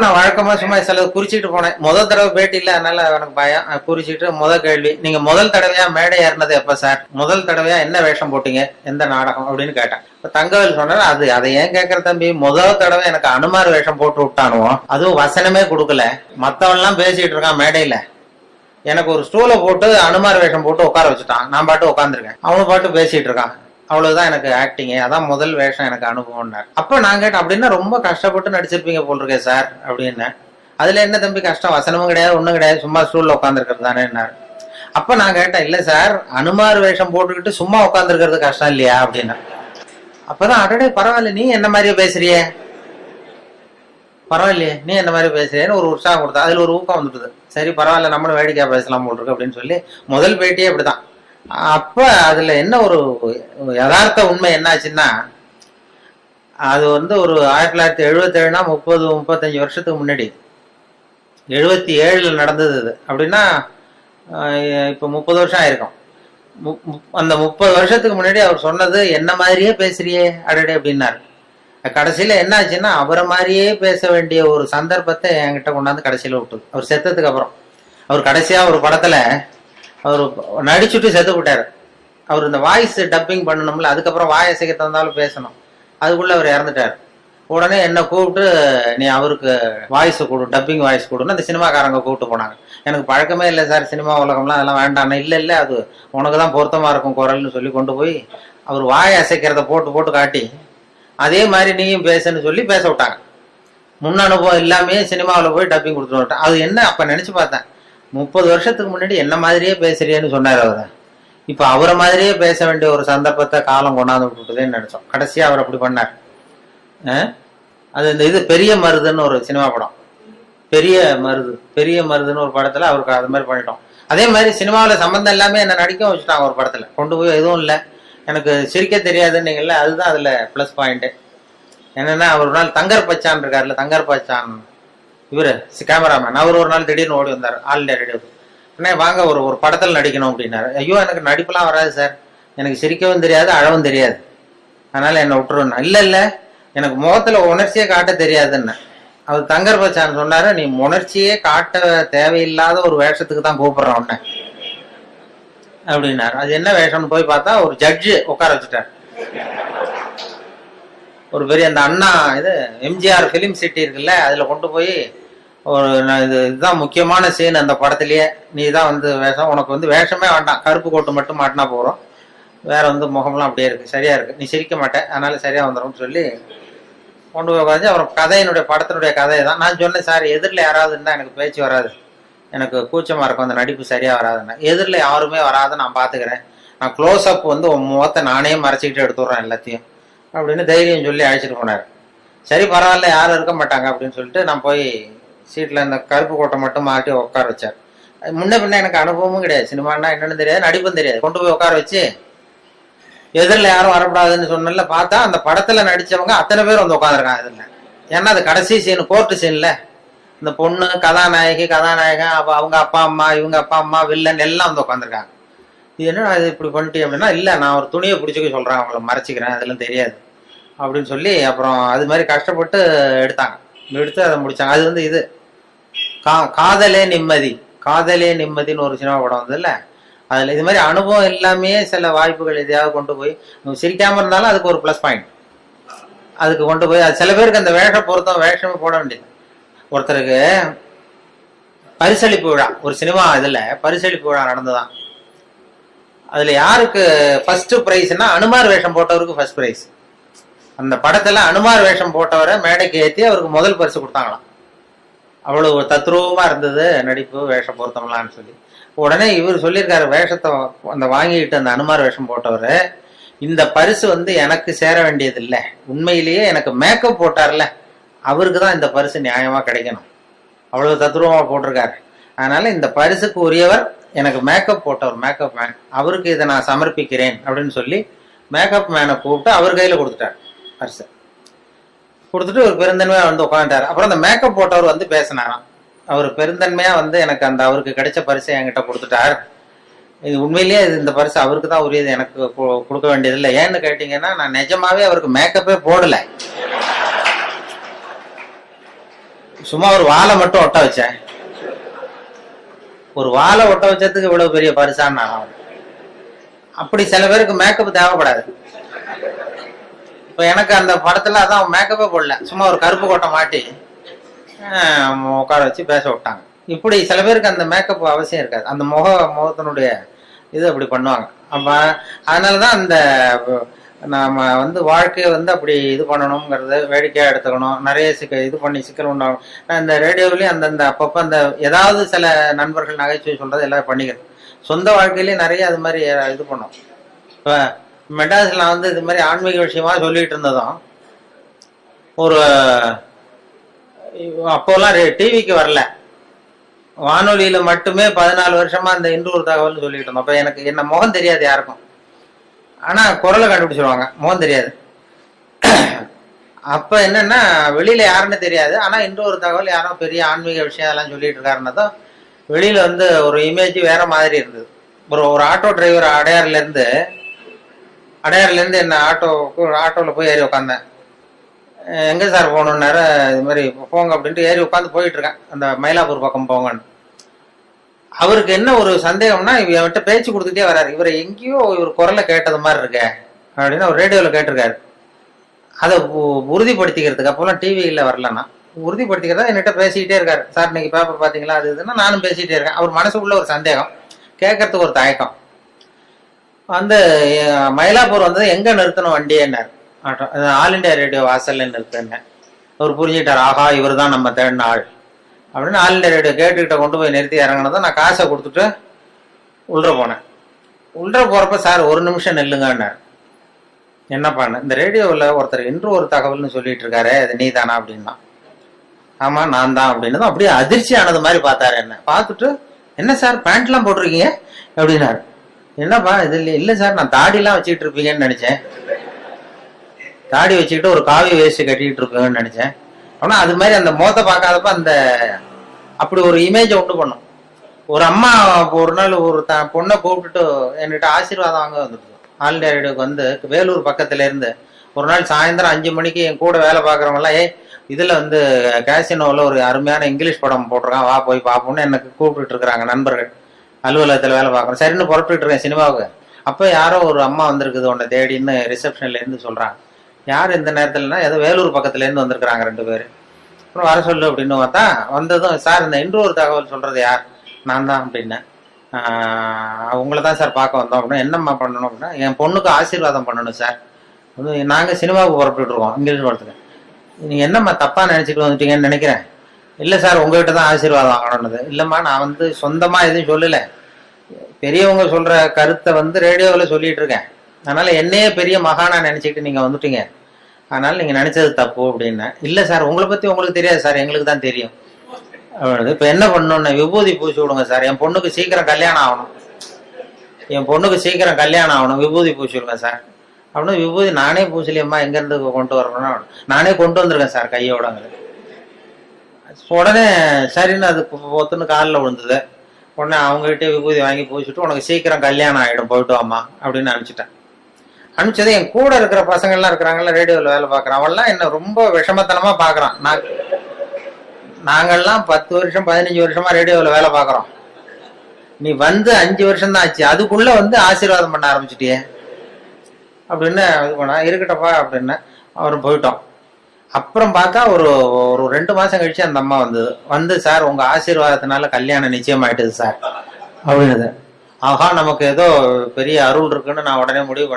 நான் வழக்கமா சும்மா சில குறிச்சிட்டு போனேன். முதல் தடவை பேட்டி இல்ல, அதனால எனக்கு பயம். குறிச்சிட்டு முதல் கேள்வி, நீங்க முதல் தடவையா மேடை ஏறினது எப்ப சார்? முதல் தடவையா என்ன வேஷம் போட்டீங்க, எந்த நாடகம் அப்படின்னு கேட்டேன். தங்கவேல் சொன்னாரு, அதை ஏன் கேட்கற தம்பி, முதல் தடவை எனக்கு அனுமார் வேஷம் போட்டு விட்டானுவோம், அதுவும் வசனமே கொடுக்கல, மத்தவன் எல்லாம் பேசிட்டு இருக்கான் மேடையில, எனக்கு ஒரு ஸ்டூலை போட்டு அனுமார் வேஷம் போட்டு உட்கார வச்சுட்டான், நான் பாட்டு உட்காந்துருக்கேன், அவனு பாட்டு பேசிட்டு இருக்கான், அவ்வளவுதான் எனக்கு ஆக்டிங், அதான் முதல் வேஷம் எனக்கு அனுபவம்னார். அப்ப நான் கேட்டேன், அப்படின்னா ரொம்ப கஷ்டப்பட்டு நடிச்சிருப்பீங்க போல் இருக்கே சார் அப்படின்னு. அதுல என்ன தம்பி கஷ்டம், வசனமும் கிடையாது ஒண்ணும் கிடையாது, சும்மா ஸ்டூல்ல உட்காந்துருக்கிறது தானேன்னாரு. அப்ப நான் கேட்டேன், இல்ல சார் அனுமார் வேஷம் போட்டுக்கிட்டு சும்மா உட்காந்துருக்கிறது கஷ்டம் இல்லையா அப்படின்னா. அப்பதான் அடடே பரவாயில்ல, நீ என்ன மாதிரியே பேசுறியே, பரவாயில்லையே நீ என்ன மாதிரி பேசுறேன்னு ஒரு உற்சாகம் கொடுத்தா, அதுல ஒரு ஊக்கம் வந்துட்டுது. சரி பரவாயில்ல, நம்மளும் வேடிக்கையா பேசலாம் போல் இருக்கு அப்படின்னு சொல்லி முதல் பேட்டியே இப்படிதான். அப்ப அதுல என்ன ஒரு யதார்த்த உண்மை என்னாச்சுன்னா, அது வந்து ஒரு 1977னா 35 வருஷத்துக்கு முன்னாடி, 77ல நடந்தது அது. அப்படின்னா இப்ப 30 வருஷம் ஆயிருக்கும். அந்த 30 வருஷத்துக்கு முன்னாடி அவர் சொன்னது என்ன மாதிரியே பேசுறியே அடடே அப்படின்னாரு. கடைசியில என்ன ஆச்சுன்னா, அவரை மாதிரியே பேச வேண்டிய ஒரு சந்தர்ப்பத்தை என்கிட்ட கொண்டாந்து கடைசியில விட்டுது. அவர் செத்ததுக்கு அப்புறம், அவர் கடைசியா ஒரு படத்துல அவர் நடிச்சுட்டு செத்து விட்டாரு. அவர் இந்த வாய்ஸ் டப்பிங் பண்ணணும்ல, அதுக்கப்புறம் வாயை சிக்க தந்தாலும் பேசணும், அதுக்குள்ள அவர் இறந்துட்டாரு. உடனே என்ன கூப்பிட்டு, நீ அவருக்கு வாய்ஸ் கொடு, டப்பிங் வாய்ஸ் கொடுன்னு அந்த சினிமாக்காரங்க கூப்பிட்டு போனாங்க. எனக்கு பழக்கமே இல்லை சார் சினிமா உலகம்லாம், அதெல்லாம் வேண்டாம். இல்லை இல்லை, அது உனக்கு தான் பொருத்தமா இருக்கும் குரல்னு சொல்லி கொண்டு போய் அவர் வாயை அசைக்கிறத போட்டு போட்டு காட்டி, அதே மாதிரி நீயும் பேசுன்னு சொல்லி பேச விட்டாங்க. முன் அனுபவம் இல்லாமே சினிமாவில் போய் டப்பிங் கொடுத்துட்டு விட்டேன். அது என்ன அப்ப நினைச்சு பார்த்தேன், 30 வருஷத்துக்கு முன்னாடி என்ன மாதிரியே பேசுறியேன்னு சொன்னார் அவர். இப்ப அவரை மாதிரியே பேச வேண்டிய ஒரு சந்தர்ப்பத்தை காலம் கொண்டாந்து விட்டுட்டுதேன்னு நினைச்சோம். கடைசியா அவர் அப்படி பண்ணார். அது இந்த இது பெரிய மருதுன்னு ஒரு சினிமா படம், பெரிய மருதுன்னு ஒரு படத்துல அவருக்கு அது மாதிரி பண்ணிட்டோம். அதே மாதிரி சினிமாவில் சம்பந்தம் எல்லாமே என்ன நடிக்க வச்சுட்டாங்க ஒரு படத்துல, கொண்டு போய் எதுவும் இல்லை, எனக்கு சிரிக்க தெரியாதுன்னீங்கல்ல, அதுதான் அதுல பிளஸ் பாயிண்ட். என்னன்னா, அவர் ஒரு நாள் தங்கர் பச்சான் இருக்காருல்ல, தங்கர் பச்சான் இவரு கேமராமேன், அவர் ஒரு நாள் திடீர்னு ஓடி வந்தார் ஆல் இண்டியா ரேடியோ. அண்ணே வாங்க ஒரு படத்தில் நடிக்கணும் அப்படின்னாரு. ஐயோ எனக்கு நடிப்புலாம் வராது சார், எனக்கு சிரிக்கவும் தெரியாது அழவும் தெரியாது, அதனால என்னை விட்டுருன்னா. இல்லை இல்லை, எனக்கு முகத்துல உணர்ச்சியே காட்ட தெரியாதுன்னு. அவர் தங்கர் பச்சான் சொன்னாரு, நீ உணர்ச்சியே காட்ட தேவையில்லாத ஒரு வேஷத்துக்கு தான் கூப்பிடுறான் உன்ன அப்படின்னாரு. அது என்ன வேஷம்னு போய் பார்த்தா, ஒரு ஜட்ஜு உட்கார வச்சுட்டார். ஒரு பெரிய அந்த அண்ணா இது எம்ஜிஆர் பிலிம் சிட்டி இருக்குல்ல, அதுல கொண்டு போய் ஒரு இதுதான் முக்கியமான சீன் அந்த படத்திலேயே, நீ தான் வந்து வேஷம், உனக்கு வந்து வேஷமே வேண்டாம், கருப்பு கோட்டு மட்டும் மாட்டினா போகிறோம், வேற வந்து முகம்லாம் அப்படியே இருக்கு, சரியா இருக்கு, நீ சிரிக்க மாட்டேன், அதனால சரியா வந்துடும் சொல்லி கொண்டு போய் உட்காந்து அப்புறம் கதையினுடைய படத்தினுடைய கதையை தான் நான் சொன்னேன். சார் எதிரில் யாராவது இருந்தால் எனக்கு பேச்சு வராது, எனக்கு கூச்சமா இருக்கும், அந்த நடிப்பு சரியா வராதுன்னா. எதிரில் யாருமே வராது, நான் பாத்துக்கிறேன், நான் க்ளோஸ் அப் வந்து முகத்தை நானே மறைச்சிக்கிட்டு எடுத்துடுறேன் எல்லாத்தையும் அப்படின்னு தைரியம் சொல்லி அழைச்சிட்டு போனார். சரி பரவாயில்ல, யாரும் இருக்க மாட்டாங்க அப்படின்னு சொல்லிட்டு நான் போய் சீட்ல இந்த கருப்பு கோட்டை மட்டும் மாட்டி உட்கார வச்சார். முன்ன பின்ன எனக்கு அனுபவமும் கிடையாது, சினிமானா என்னன்னு தெரியாது, நடிப்பும் தெரியாது. கொண்டு போய் உட்கார வச்சு எதிரில் யாரும் வரக்கூடாதுன்னு சொன்னல, பார்த்தா அந்த படத்துல நடிச்சவங்க அத்தனை பேர் வந்து உட்காந்துருக்காங்க எதிரில். ஏன்னா அது கடைசி சீன், கோர்ட்டு சீன்ல இந்த பொண்ணு கதாநாயகன், அவங்க அப்பா அம்மா, இவங்க அப்பா அம்மா, வில்லன் எல்லாம் வந்து உட்காந்துருக்காங்க. இது என்ன அது இப்படி பண்ணிட்டே அப்படின்னா, இல்லை நான் ஒரு துணியை பிடிச்சிக்க சொல்றேன், அவங்கள மறைச்சிக்கிறேன், அதெல்லாம் தெரியாது அப்படின்னு சொல்லி அப்புறம் அது மாதிரி கஷ்டப்பட்டு எடுத்து அதை முடிச்சாங்க. அது வந்து இது காதலே நிம்மதின்னு ஒரு சினிமா படம் வந்ததுல, அதுல இது மாதிரி அனுபவம் எல்லாமே சில வாய்ப்புகள் எதையாவது கொண்டு போய், சிரிக்காம இருந்தாலும் அதுக்கு ஒரு பிளஸ் பாயிண்ட், அதுக்கு கொண்டு போய் அது சில பேருக்கு அந்த வேஷமே போட வேண்டியது. ஒருத்தருக்கு பரிசளிப்பு விழா, ஒரு சினிமா இதுல பரிசளிப்பு விழா நடந்துதான். அதுல யாருக்கு ஃபர்ஸ்ட் பிரைஸ்னா, அனுமார் வேஷம் போட்டவருக்கு ஃபர்ஸ்ட் பிரைஸ். அந்த படத்துல அனுமார் வேஷம் போட்டவரை மேடைக்கு ஏற்றி அவருக்கு முதல் பரிசு கொடுத்தாங்களாம். அவ்வளவு தத்ரூபமா இருந்தது நடிப்பு, வேஷ பொருத்தம்லான்னு சொல்லி. உடனே இவர் சொல்லியிருக்காரு, வேஷத்தை அந்த வாங்கிட்டு அந்த அனுமார் வேஷம் போட்டவரு, இந்த பரிசு வந்து எனக்கு சேர வேண்டியது இல்லை, உண்மையிலேயே எனக்கு மேக்கப் போட்டார்ல அவருக்கு தான் இந்த பரிசு நியாயமா கிடைக்கணும், அவ்வளவு தத்ரூபமா போட்டிருக்காரு, அதனால இந்த பரிசுக்கு உரியவர் எனக்கு மேக்கப் போட்டவர், மேக்கப் மேன், அவருக்கு இதை நான் சமர்ப்பிக்கிறேன் அப்படின்னு சொல்லி மேக்கப் மேனை கூப்பிட்டு அவர் கையில கொடுத்துட்டார். பரிசு கொடுத்துட்டு ஒரு பெருந்தன்மையா வந்து உட்காந்துட்டாரு. அப்புறம் அந்த மேக்கப் போட்டவர் வந்து பேசினாராம். அவர் பெருந்தன்மையா வந்து எனக்கு அந்த அவருக்கு கிடைச்ச பரிசை என்கிட்ட கொடுத்துட்டார், இது உண்மையிலேயே இந்த பரிசு அவருக்கு தான் உரியது, எனக்கு கொடுக்க வேண்டியது இல்லை. ஏன்னு கேட்டீங்கன்னா, நான் நிஜமாவே அவருக்கு மேக்கப்பே போடல, சும்மா ஒரு வாழை மட்டும் ஒட்ட வச்சேன். ஒரு வாழை ஒட்ட வச்சதுக்கு இவ்வளவு பெரிய பரிசான. அப்படி சில பேருக்கு மேக்கப் தேவைப்படாது. இப்ப எனக்கு அந்த படத்துல அதான் மேக்கப்பே போடல, சும்மா ஒரு கருப்பு கோட்டை மாட்டி உட்கார வச்சு பேச விட்டாங்க. இப்படி சில பேருக்கு அந்த மேக்கப் அவசியம் இருக்காது, அந்த முகத்தினுடைய இது அப்படி பண்ணுவாங்க. அப்ப அதனாலதான் அந்த நாம வாழ்க்கையை அப்படி இது பண்ணணுங்கிறது வேடிக்கையா எடுத்துக்கணும். நிறைய இது பண்ணி சிக்கல் உண்டாகும். இந்த ரேடியோவிலையும் அந்தந்த அப்பப்ப அந்த ஏதாவது சில நண்பர்கள் நகைச்சுவை சொல்றது எல்லாம் பண்ணிக்கிறது. சொந்த வாழ்க்கையிலயும் நிறைய அது மாதிரி இது பண்ணும். இப்ப மெட்ராஸ்ல நான் இது மாதிரி ஆன்மீக விஷயமா சொல்லிட்டு இருந்ததும், ஒரு அப்போலாம் டிவிக்கு வரல, வானொலியில மட்டுமே 14 வருஷமா அந்த இன்று ஒரு தகவல் சொல்லிட்டு இருந்தோம். அப்ப எனக்கு என்ன முகம் தெரியாது யாருக்கும், ஆனா குரலை கண்டுபிடிச்சிருவாங்க, முகம் தெரியாது. அப்ப என்னன்னா வெளியில யாருன்னு தெரியாது, ஆனா இன்று ஒரு தகவல் யாரும் பெரிய ஆன்மீக விஷயம் எல்லாம் சொல்லிட்டு இருக்காருன்னதும் வெளியில ஒரு இமேஜ் வேற மாதிரி இருந்தது. ஒரு ஆட்டோ டிரைவர் அடையாறுல இருந்து என்ன ஆட்டோல போய் ஏறி உட்காந்தேன். எங்க சார் போகணுன்னாரு. இது மாதிரி போங்க அப்படின்ட்டு ஏறி உட்காந்து போயிட்டு இருக்கேன், அந்த மயிலாப்பூர் பக்கம் போங்கன்னு. அவருக்கு என்ன ஒரு சந்தேகம்னா, இவன்கிட்ட பேச்சு கொடுத்துட்டே வர்றாரு, இவரை எங்கேயோ இவர் குரலை கேட்டது மாதிரி இருக்க அப்படின்னு அவர் ரேடியோல கேட்டிருக்காரு. அதை உறுதிப்படுத்திக்கிறதுக்கு, அப்போலாம் டிவியில் வரலன்னா உறுதிப்படுத்திக்கிறதா என்கிட்ட பேசிக்கிட்டே இருக்காரு. சார் இன்னைக்கு பேப்பர் பார்த்தீங்களா, அது இதுன்னா நானும் பேசிக்கிட்டே இருக்கேன். அவர் மனசுக்குள்ள ஒரு சந்தேகம், கேட்கறதுக்கு ஒரு தயக்கம். மயிலாப்பூர் எங்க நிறுத்தணும் வண்டியேன்னாரு. ஆல் இண்டியா ரேடியோ வாசல்ல நிறுத்தினேன். அவர் புரிஞ்சுக்கிட்டார், ஆஹா இவர் தான் நம்ம தேடின ஆள் அப்படின்னு. ஆல் இண்டியா ரேடியோ கேட்டுக்கிட்ட கொண்டு போய் நிறுத்தி இறங்கினதான் நான் காசை கொடுத்துட்டு உள்ள போனேன். உள்ள போறப்ப சார் ஒரு நிமிஷம் நில்லுங்கன்னாரு. என்னப்பான்னு, இந்த ரேடியோவில் ஒருத்தர் இன்று ஒரு தகவல்னு சொல்லிட்டு இருக்காரு, அது நீ தானா அப்படின்னா. ஆமா நான் தான் அப்படின்னு. அப்படியே அதிர்ச்சி ஆனது மாதிரி பார்த்தாரு. என்ன பார்த்துட்டு, என்ன சார் பேண்ட் எல்லாம் போட்டிருக்கீங்க அப்படின்னாரு. என்னப்பா இது இல்லை சார், நான் தாடி எல்லாம் வச்சுக்கிட்டு இருப்பீங்கன்னு நினைச்சேன், தாடி வச்சுக்கிட்டு ஒரு காவி வேஸ்ட் கட்டிக்கிட்டு இருப்பீங்கன்னு நினைச்சேன். ஆனா அது மாதிரி அந்த முகத்தை பார்க்காதப்ப அந்த அப்படி ஒரு இமேஜை உண்டு பண்ணும். ஒரு அம்மா ஒரு நாள் ஒரு பொண்ணை கூப்பிட்டுட்டு என்கிட்ட ஆசீர்வாதம் வாங்க வந்துட்டு, ஆல் இண்டியா ரேடியோக்கு வேலூர் பக்கத்துல இருந்து ஒரு நாள் சாயந்தரம் 5 மணிக்கு என் கூட வேலை பார்க்குறவங்க எல்லாம், இதுல கேசினோவில் ஒரு அருமையான இங்கிலீஷ் படம் போட்டிருக்கான், வா போய் பார்ப்போம்னு எனக்கு கூப்பிட்டு இருக்கிறாங்க நண்பர்கள். அலுவலகத்துல வேலை பார்க்குறோம், சரின்னு புறப்பட்டு இருக்கேன் சினிமாவுக்கு. அப்போ யாரோ ஒரு அம்மா வந்திருக்குது உன்னை தேடின்னு ரிசப்ஷன்ல இருந்து சொல்றாங்க. யார் இந்த நேரத்துலன்னா, ஏதோ வேலூர் பக்கத்துல இருந்து வந்திருக்கிறாங்க 2 பேர். அப்புறம் வர சொல்லு அப்படின்னு பார்த்தா, வந்ததும் சார் இந்த இன்று ஒரு தகவல் சொல்றது யார், நான் தான் அப்படின்னேன். உங்களை தான் சார் பார்க்க வந்தோம் அப்படின்னா. என்னம்மா பண்ணணும் அப்படின்னா, என் பொண்ணுக்கு ஆசீர்வாதம் பண்ணணும் சார். நாங்கள் சினிமாவுக்கு புறப்பட்டு இருக்கோம் இங்கிலீஷ் படத்துக்கு, நீங்க என்னம்மா தப்பா நினைச்சிட்டு வந்துட்டீங்கன்னு நினைக்கிறேன். இல்லை சார் உங்ககிட்ட தான் ஆசீர்வாதம் வாங்கணும்னது. இல்லைம்மா நான் சொந்தமா எதுவும் சொல்லலை, பெரியவங்க சொல்ற கருத்தை ரேடியோவில் சொல்லிட்டு இருக்கேன், அதனால என்னையே பெரிய மகானா நினைச்சிட்டு நீங்க வந்துட்டீங்க, அதனால நீங்க நினைச்சது தப்பு அப்படின்னா. இல்லை சார் உங்களை பத்தி உங்களுக்கு தெரியாது சார், எங்களுக்கு தான் தெரியும். இப்ப என்ன பண்ணணும்னு, விபூதி பூசி விடுங்க சார், என் பொண்ணுக்கு சீக்கிரம் கல்யாணம் ஆகணும், விபூதி பூசி விடுங்க சார் அப்படின்னு. விபூதி நானே பூசலியம்மா, எங்க இருந்து கொண்டு வரணும்னா, நானே கொண்டு வந்திருக்கேன் சார் கையோட. உடனே சரின்னு அது ஒத்துன்னு காலில் விழுந்தது. உடனே அவங்ககிட்ட விபூதி வாங்கி பூசிட்டு, உனக்கு சீக்கிரம் கல்யாணம் ஆகிடும் போயிட்டு வாமா அப்படின்னு அனுப்பிச்சிட்டேன். அனுப்பிச்சது என் கூட இருக்கிற பசங்கள்லாம் இருக்கிறாங்கல்ல, ரேடியோவில் வேலை பார்க்குறான், அவன்லாம் என்ன ரொம்ப விஷமத்தனமா பார்க்குறான். நாங்கள்லாம் 10 வருஷம் 15 வருஷமா ரேடியோவில் வேலை பார்க்குறோம், நீ 5 வருஷம் தான் ஆச்சு, அதுக்குள்ள ஆசீர்வாதம் பண்ண ஆரம்பிச்சிட்டியே அப்படின்னு இது பண்ணா. இருக்கட்டப்பா அப்படின்னு அவரும் போயிட்டோம். அப்புறம் பார்த்தா ஒரு 2 மாசம் கழிச்சு அந்த அம்மா வந்து சார் உங்க ஆசீர்வாதத்தினால கல்யாணம் நிச்சயம் ஆயிட்டுது சார் அப்படின்னு. ஆஹா நமக்கு ஏதோ பெரிய அருள் இருக்குன்னு நான் உடனே முடிவு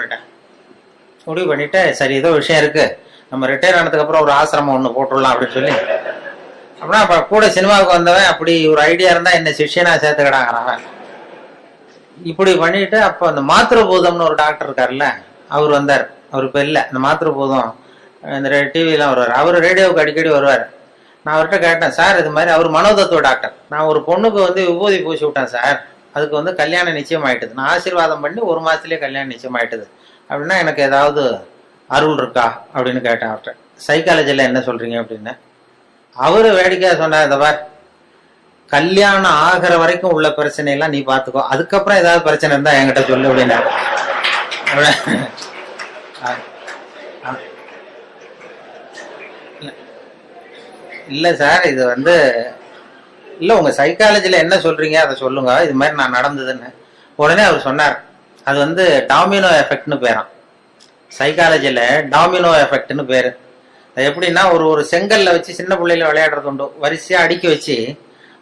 பண்ணிட்டு சரி ஏதோ விஷயம் இருக்கு, நம்ம ரிட்டையர் ஆனதுக்கு அப்புறம் ஒரு ஆசிரமம் ஒண்ணு போட்டுடலாம் அப்படின்னு சொல்லி, அப்படின்னா அப்ப கூட சினிமாவுக்கு வந்தவன் அப்படி ஒரு ஐடியா இருந்தா என்ன சிஷ்யனா சேர்த்துக்கிடாங்கிறான். இப்படி பண்ணிட்டு அப்ப அந்த மாத்திருபூதம்னு ஒரு டாக்டர் இருக்காருல்ல, அவர் வந்தார். அவர் இப்ப இல்ல, இந்த மாத்திருபூதம் இந்த டிவிலாம் வருவார், அவர் ரேடியோவுக்கு அடிக்கடி வருவார். நான் அவர்கிட்ட கேட்டேன், சார் இது மாதிரி, அவர் மனோதத்துவ டாக்டர், நான் ஒரு பொண்ணுக்கு விபூதி பூசி விட்டேன் சார், அதுக்கு கல்யாணம் நிச்சயம் ஆயிட்டுது, நான் ஆசீர்வாதம் பண்ணி 1 மாசத்துலயே கல்யாணம் நிச்சயம் ஆயிட்டுது அப்படின்னா எனக்கு ஏதாவது அருள் இருக்கா அப்படின்னு கேட்டேன் அவர்கிட்ட. சைக்காலஜில என்ன சொல்றீங்க அப்படின்னு. அவரு வேடிக்கையா சொன்னார், இந்த பார் கல்யாணம் ஆகிற வரைக்கும் உள்ள பிரச்சனை எல்லாம் நீ பாத்துக்கோ, அதுக்கப்புறம் ஏதாவது பிரச்சனை இருந்தா என்கிட்ட சொல்லு அப்படின்னா. இல்ல சார், இது வந்து இல்ல உங்க சைக்காலஜில என்ன சொல்றீங்க அதை சொல்லுங்க, இது மாதிரி நான் நடந்ததுன்னு. உடனே அவர் சொன்னார், அது வந்து டாமினோ எஃபெக்ட்னு பேராம். சைக்காலஜில டாமினோ எஃபெக்ட்னு பேரு. அது எப்படின்னா, ஒரு ஒரு செங்கல்ல வச்சு சின்ன பிள்ளைல விளையாடுறது உண்டு. வரிசையா அடுக்கி வச்சு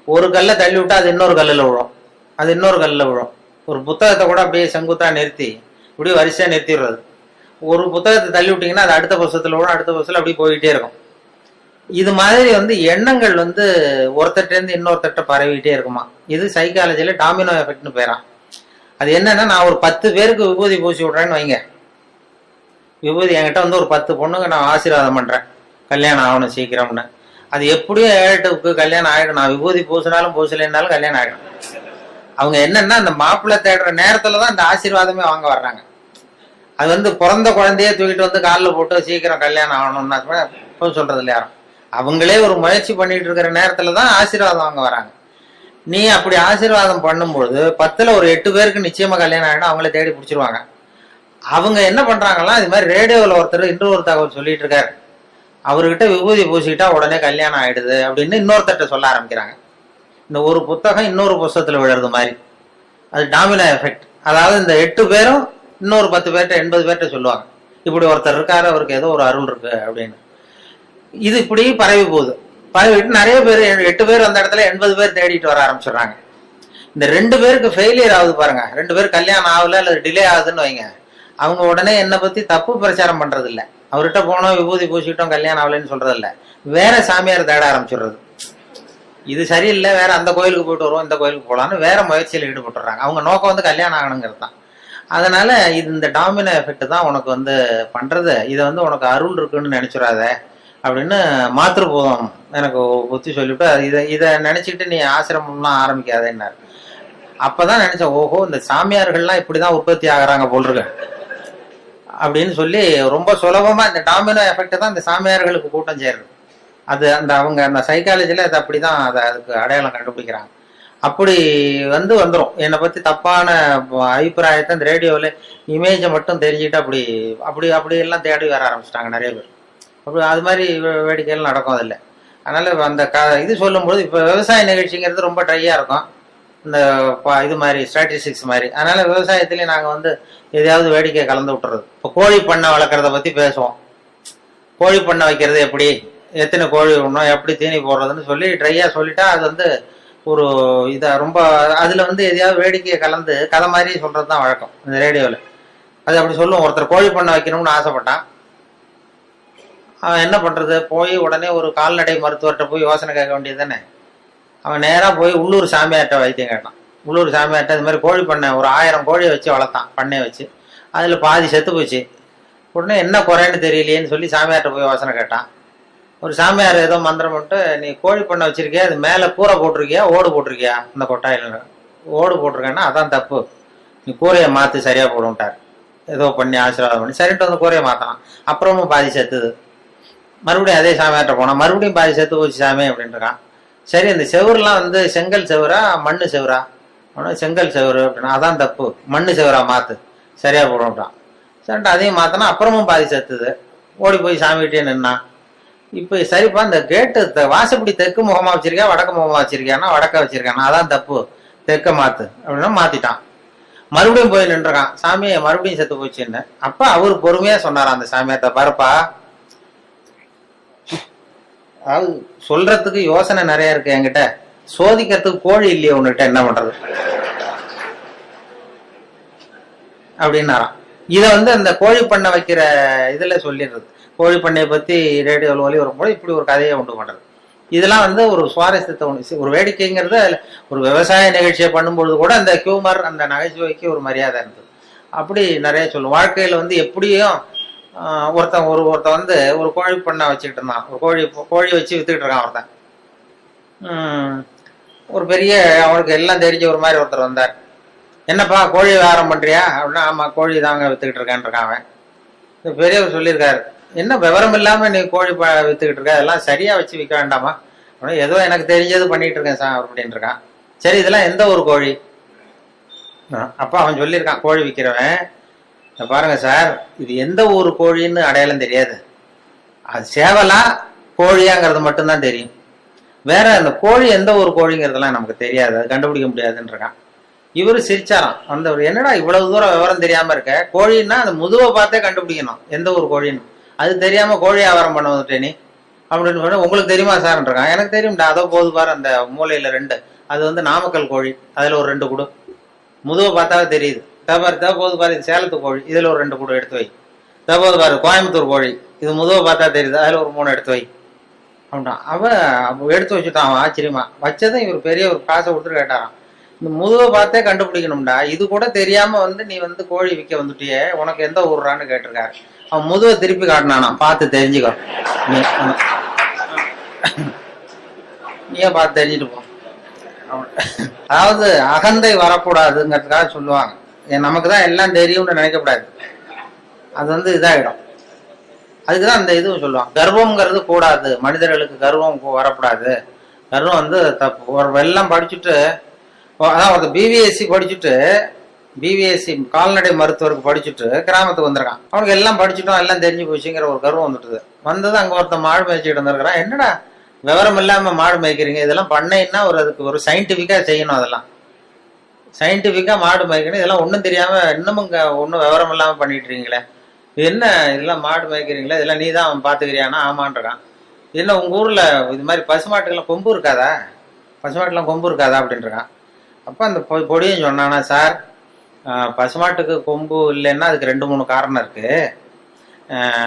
ஒரு கல்லை தள்ளி விட்டா அது இன்னொரு கல்லில் விழும், அது இன்னொரு கல்லில் விழும். ஒரு புத்தகத்தை கூட அப்படியே செங்குத்தா நிறுத்தி இப்படியே வரிசையா நிறுத்திடுறது. ஒரு புத்தகத்தை தள்ளி விட்டீங்கன்னா அது அடுத்த புத்தகத்துல விழும், அடுத்த புத்தகத்துல அப்படியே போயிட்டே இருக்கும். இது மாதிரி வந்து எண்ணங்கள் வந்து ஒருத்தட்ட இருந்து இன்னொருத்தட்ட பரவிட்டே இருக்குமா. இது சைக்காலஜில டாமினோ எஃபெக்ட்னு பேராம். அது என்னன்னா, நான் ஒரு 10 பேருக்கு விபூதி பூசி விடுறேன்னு வைங்க. விபூதி என்கிட்ட வந்து ஒரு 10 பொண்ணுங்க நான் ஆசீர்வாதம் பண்றேன், கல்யாணம் ஆகணும் சீக்கிரம்னு. அது எப்படியும் 7-8க்கு கல்யாணம் ஆகிடும். நான் விபூதி பூசினாலும் பூசலைன்னாலும் கல்யாணம் ஆகிடும். அவங்க என்னன்னா, அந்த மாப்பிள்ளை தேடுற நேரத்துலதான் இந்த ஆசீர்வாதமே வாங்க வர்றாங்க. அது வந்து பிறந்த குழந்தைய தூக்கிட்டு வந்து காலில் போட்டு சீக்கிரம் கல்யாணம் ஆகணும்னா இப்போ சொல்றது இல்லை யாரும். அவங்களே ஒரு முயற்சி பண்ணிட்டு இருக்கிற நேரத்துலதான் ஆசீர்வாதம் வாங்க வராங்க. நீ அப்படி ஆசீர்வாதம் பண்ணும்போது 10ல் ஒரு 8 பேருக்கு நிச்சயமா கல்யாணம் ஆகிடும். அவங்கள தேடி பிடிச்சிருவாங்க. அவங்க என்ன பண்றாங்கன்னா, இது மாதிரி ரேடியோவில் ஒருத்தர் இன்னொரு தகவல் சொல்லிட்டு இருக்காரு, அவர்கிட்ட விபூதி பூசிக்கிட்டா உடனே கல்யாணம் ஆயிடுது அப்படின்னு இன்னொருத்தட்ட சொல்ல ஆரம்பிக்கிறாங்க. இந்த ஒரு புத்தகம் இன்னொரு புத்தகத்துல விழுறது மாதிரி. அது டாமினோ எஃபெக்ட். அதாவது இந்த 8 பேரும் இன்னொரு 10 பேர்கிட்ட 80 பேர்கிட்ட சொல்லுவாங்க, இப்படி ஒருத்தர் இருக்காரு, அவருக்கு ஏதோ ஒரு அருள் இருக்கு அப்படின்னு. இது இப்படி பரவி போகுது. பரவிட்டு நிறைய பேர் 8 பேர் அந்த இடத்துல 80 பேர் தேடிட்டு வர ஆரம்பிச்சிடுறாங்க. இந்த 2 பேருக்கு ஃபெயிலியர் ஆகுது பாருங்க. 2 பேர் கல்யாணம் ஆகல அல்லது டிலே ஆகுதுன்னு வைங்க. அவங்க உடனே என்னை பத்தி தப்பு பிரச்சாரம் பண்றது இல்லை, அவர்கிட்ட போனோம் விபூதி பூசிட்டோம் கல்யாணம் ஆகலன்னு சொல்றது இல்லை, வேற சாமியார் தேட ஆரம்பிச்சிடுறது. இது சரியில்லை, வேற அந்த கோயிலுக்கு போயிட்டு வருவோம், இந்த கோயிலுக்கு போகலான்னு வேற முயற்சியில் ஈடுபட்டுறாங்க. அவங்க நோக்கம் வந்து கல்யாணம் ஆகணுங்கிறது தான். அதனால இது இந்த டாமினோ எஃபெக்ட் தான் உனக்கு வந்து பண்றது. இதை வந்து உனக்கு அருள் இருக்குன்னு நினைச்சிடாத அப்படின்னு மாத்திருப்போம் எனக்கு புத்தி சொல்லிவிட்டு, இதை நினைச்சிட்டு நீ ஆசிரமம்லாம் ஆரம்பிக்காதேன்னாரு. அப்பதான் நினைச்சேன், ஓஹோ இந்த சாமியார்கள்லாம் இப்படிதான் உற்பத்தி ஆகுறாங்க போல் இருக்கு அப்படின்னு சொல்லி. ரொம்ப சுலபமா இந்த டாமினோ எஃபெக்ட் தான் இந்த சாமியார்களுக்கு கூட்டம் சேருது. அது அந்த அவங்க அந்த சைக்காலஜில அது அப்படிதான் அதை அதுக்கு அடையாளம் கண்டுபிடிக்கிறாங்க. அப்படி வந்து வந்துடும். என்னை பத்தி தப்பான அபிப்பிராயத்தை இந்த ரேடியோவில் இமேஜை மட்டும் தெரிஞ்சுக்கிட்டு அப்படி அப்படி அப்படி எல்லாம் தேடி வர ஆரம்பிச்சிட்டாங்க நிறைய பேர். அப்படி அது மாதிரி வேடிக்கைகள் நடக்கும் அதில். அதனால அந்த இது சொல்லும்போது இப்போ விவசாய நிகழ்ச்சிங்கிறது ரொம்ப ட்ரையா இருக்கும், இந்த இது மாதிரி ஸ்ட்ராட்டஜிக்ஸ் மாதிரி. அதனால விவசாயத்திலேயே நாங்கள் வந்து எதையாவது வேடிக்கையை கலந்து விட்டுறது. இப்போ கோழி பண்ணை வளர்க்குறத பற்றி பேசுவோம். கோழி பண்ணை வைக்கிறது எப்படி, எத்தனை கோழி விடணும், எப்படி தீனி போடுறதுன்னு சொல்லி ட்ரையாக சொல்லிட்டா அது வந்து ஒரு இதாக ரொம்ப அதில் வந்து எதையாவது வேடிக்கையை கலந்து கதை மாதிரி சொல்கிறது தான் வழக்கம் இந்த ரேடியோவில். அது அப்படி சொல்லுவோம். ஒருத்தர் கோழி பண்ணை வைக்கணும்னு ஆசைப்பட்டான். அவன் என்ன பண்ணுறது, போய் உடனே ஒரு கால்நடை மருத்துவர்கிட்ட போய் யோசனை கேட்க வேண்டியது தானே. அவன் நேராக போய் உள்ளூர் சாமியார்கிட்ட வைத்தியம் கேட்டான். உள்ளூர் சாமியார்கிட்ட இது மாதிரி கோழி பண்ணை ஒரு 1000 கோழியை வச்சு வளர்த்தான், பண்ணையை வச்சு. அதில் பாதி செத்து போச்சு. உடனே என்ன குறைன்னு தெரியலையேன்னு சொல்லி சாமியார்கிட்ட போய் யோசனை கேட்டான். ஒரு சாமியார் ஏதோ மந்திரம் போட்டு, நீ கோழி பண்ணை வச்சிருக்கியா, அது மேலே கூரை போட்டிருக்கியா ஓடு போட்டிருக்கியா, அந்த கொட்டாயில் ஓடு போட்டிருக்கேன்னா அதான் தப்பு, நீ கூரையை மாற்றி சரியாக போடுவிட்டார். ஏதோ பண்ணி ஆசீர்வாதம் பண்ணி சரின்ட்டு வந்து கூரையை மாற்றலாம். அப்புறமும் பாதி செத்துது. மறுபடியும் அதே சாமியார்கிட்ட போனான், மறுபடியும் பாதி செத்து போச்சு சாமி அப்படின்ட்டுருக்கான். சரி, இந்த செவருலாம் வந்து செங்கல் செவரா மண்ணு செவரா, செங்கல் செவரு அப்படின்னா அதான் தப்பு, மண்ணு செவரா மாற்று சரியாக போடுவிட்டான். சரின்ட்டு அதையும் மாற்றினா அப்புறமும் பாதி செத்துது. ஓடி போய் சாமிகிட்டே நின்னான். இப்போ சரிப்பா, இந்த கேட்டு வாசப்படி தெற்கு முகமா வச்சிருக்கியா வடக்கு முகமா வச்சிருக்கியானா வடக்க வச்சிருக்கானா, அதான் தப்பு, தெற்க மாத்து அப்படின்னா மாத்திட்டான். மறுபடியும் போய் நின்றுறான். சாமியை மறுபடியும் செத்து போச்சுன்னு. அப்ப அவரு பொறுமையா சொன்னாராம் அந்த சாமியார்ட்ட, பாருப்பா, அதாவது சொல்றதுக்கு யோசனை நிறைய இருக்கு என்கிட்ட, சோதிக்கிறதுக்கு கோழி இல்லையே உன்கிட்ட, என்ன பண்றது அப்படின்னாராம். இதை வந்து அந்த கோழி பண்ணை வைக்கிற இதுல சொல்லிடுறது. கோழி பண்ணையை பத்தி ரேடியோவில் ஒலி வரும்போது இப்படி ஒரு கதையை உண்டு பண்றது. இதெல்லாம் வந்து ஒரு சுவாரஸ்யத்தை ஒன்று, ஒரு வேடிக்கைங்கிறது. ஒரு விவசாய நிகழ்ச்சியை பண்ணும்பொழுது கூட அந்த ஹியூமர், அந்த நகைச்சுவைக்கு ஒரு மரியாதை இருந்தது. அப்படி நிறைய சொல்லும். வாழ்க்கையில வந்து எப்படியும் ஒருத்தன் வந்து ஒரு கோழி பண்ணை வச்சுக்கிட்டு இருந்தான். ஒரு கோழி வச்சு வித்துக்கிட்டு இருக்கான் ஒருத்தன். ஒரு பெரிய அவனுக்கு எல்லாம் தெரிஞ்ச ஒரு மாதிரி ஒருத்தர் வந்தார். என்னப்பா கோழி வியாபாரம் பண்றியா அப்படின்னா, ஆமா கோழி தாங்க வித்துக்கிட்டு இருக்கான் அவன். பெரியவர் சொல்லியிருக்காரு, என்ன விவரம் இல்லாம நீ கோழி வித்துக்கிட்டு இருக்க, அதெல்லாம் சரியா வச்சு விற்க வேண்டாமா அப்படின்னா, ஏதோ எனக்கு தெரிஞ்சது பண்ணிட்டு இருக்கேன் சார் அப்படின்னு இருக்கான். சரி, இதெல்லாம் எந்த ஒரு கோழி? அப்ப அவன் சொல்லியிருக்கான், கோழி விற்கிறவன், பாருங்க சார், இது எந்த ஊர் கோழின்னு அடையாளம் தெரியாது, அது சேவலா கோழியாங்கிறது மட்டும்தான் தெரியும். வேற அந்த கோழி எந்த ஒரு கோழிங்கிறதுலாம் நமக்கு தெரியாது, அது கண்டுபிடிக்க முடியாதுன்றான். இவரு சிரிச்சாராம். அந்த என்னடா இவ்வளவு தூரம் விவரம் தெரியாம இருக்க, கோழின்னா அந்த முதுவை பார்த்தே கண்டுபிடிக்கணும் எந்த ஒரு கோழின்னு, அது தெரியாம கோழி வியாபாரம் பண்ண வந்துட்டே நீ அப்படின்னு சொன்ன. உங்களுக்கு தெரியுமா சார்ன்றான். எனக்கு தெரியும்டா, அதோ போது பாரு அந்த மூலையில 2, அது நாமக்கல் கோழி, அதுல ஒரு 2 கூடு, முதுவை பார்த்தாவே தெரியுது. போது பாரு இது சேலத்து கோழி, இதுல ஒரு 2 கூடு எடுத்து வை. போது பாரு கோயம்புத்தூர் கோழி, இது முதுவை பார்த்தா தெரியுது, அதுல ஒரு 3 எடுத்து வை அப்படின்னா. அவன் எடுத்து வச்சுட்டான். அவன் ஆச்சரியமா வச்சதும் இவர் பெரிய ஒரு காசை கொடுத்துட்டு கேட்டாரான், இந்த முதுவை பார்த்தே கண்டுபிடிக்கணும்டா, இது கூட தெரியாம நீ கோழி விற்க வந்துட்டியே, உனக்கு எந்த ஊர்றான்னு கேட்டிருக்காரு. அவன் முதுவை திருப்பி காட்டினானா, பார்த்து தெரிஞ்சுக்கோ, நீயே பார்த்து தெரிஞ்சுட்டு போ. அதாவது அகந்தை வரக்கூடாதுங்கிறதுக்காக சொல்லுவாங்க. நமக்கு தான் எல்லாம் தெரியும்னு நினைக்கக்கூடாது, அது இதாகிடும். அதுக்குதான் அந்த இதுவும் சொல்லுவாங்க, கர்வம்ங்கிறது கூடாது, மனிதர்களுக்கு கர்வம் வரக்கூடாது. கர்வம் தப்பு. ஒரு எல்லாம் படிச்சுட்டு, அதான் ஒரு பிபிஎஸ்சி படிச்சுட்டு, பிபிஎஸ்சி கால்நடை மருத்துவருக்கு படிச்சுட்டு கிராமத்துக்கு வந்திருக்கான். அவனுக்கு எல்லாம் படிச்சுட்டோம், எல்லாம் தெரிஞ்சு போச்சுங்கிற ஒரு கர்வம் வந்துட்டுது. வந்தது அங்க ஒருத்தன் மாடு மேய்ச்சிட்டு வந்திருக்கிறான். என்னடா விவரம் இல்லாம மாடு மேய்க்கிறீங்க, இதெல்லாம் பண்ணைன்னா அதுக்கு ஒரு சயின்டிபிக்கா செய்யணும், அதெல்லாம் சயின்டிபிக்கா மாடு மேய்க்கணும், இதெல்லாம் ஒன்றும் தெரியாம இன்னமும் ஒன்றும் விவரம் இல்லாம பண்ணிட்டு இருக்கீங்களே, என்ன இதெல்லாம் மாடு மேய்க்கிறீங்களா, இதெல்லாம் நீ தான் பார்த்துக்கிறியானா? ஆமான்றான். என்ன உங்க ஊர்ல இது மாதிரி பசுமாட்டுக்கெல்லாம் கொம்பு இருக்காதா, பசுமாட்டுலாம் கொம்பு இருக்காதா அப்படின்றான். அப்போ அந்த பொடியும் சொன்னானா, சார் பசுமாட்டுக்கு கொம்பு இல்லைன்னா அதுக்கு 2-3 காரணம் இருக்கு.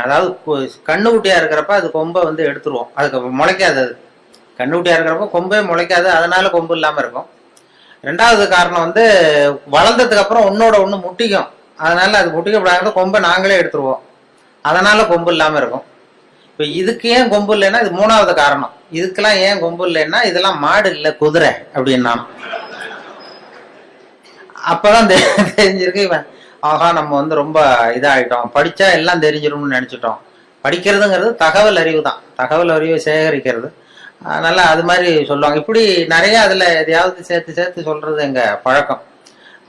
அதாவது கண்ணுக்குட்டியா இருக்கிறப்ப அது கொம்பை எடுத்துருவோம், அதுக்கு முளைக்காது. அது கண்ணுக்குட்டியா இருக்கிறப்ப கொம்பே முளைக்காது, அதனால கொம்பு இல்லாம இருக்கும். 2வது காரணம் வளர்ந்ததுக்கு அப்புறம் ஒன்னோட ஒண்ணு முட்டிக்கும், அதனால அது முட்டிக்கப்படாத கொம்பை நாங்களே எடுத்துருவோம், அதனால கொம்பு இல்லாம இருக்கும். இப்ப இதுக்கு ஏன் கொம்பு இல்லைன்னா இது 3வது காரணம். இதுக்கெல்லாம் ஏன் கொம்பு இல்லைன்னா இதெல்லாம் மாடு இல்லை குதிரை அப்படின்னா. அப்பதான் தெரிஞ்சிருக்கு இவன், ஆகா நம்ம ரொம்ப இதாகிட்டோம், படிச்சா எல்லாம் தெரிஞ்சிடும்னு நினைச்சிட்டோம். படிக்கிறதுங்கிறது தகவல் அறிவு தான், தகவல் அறிவை சேகரிக்கிறது. அதனால அது மாதிரி சொல்லுவாங்க. இப்படி நிறைய அதுல எதையாவது சேர்த்து சொல்றது எங்க பழக்கம்.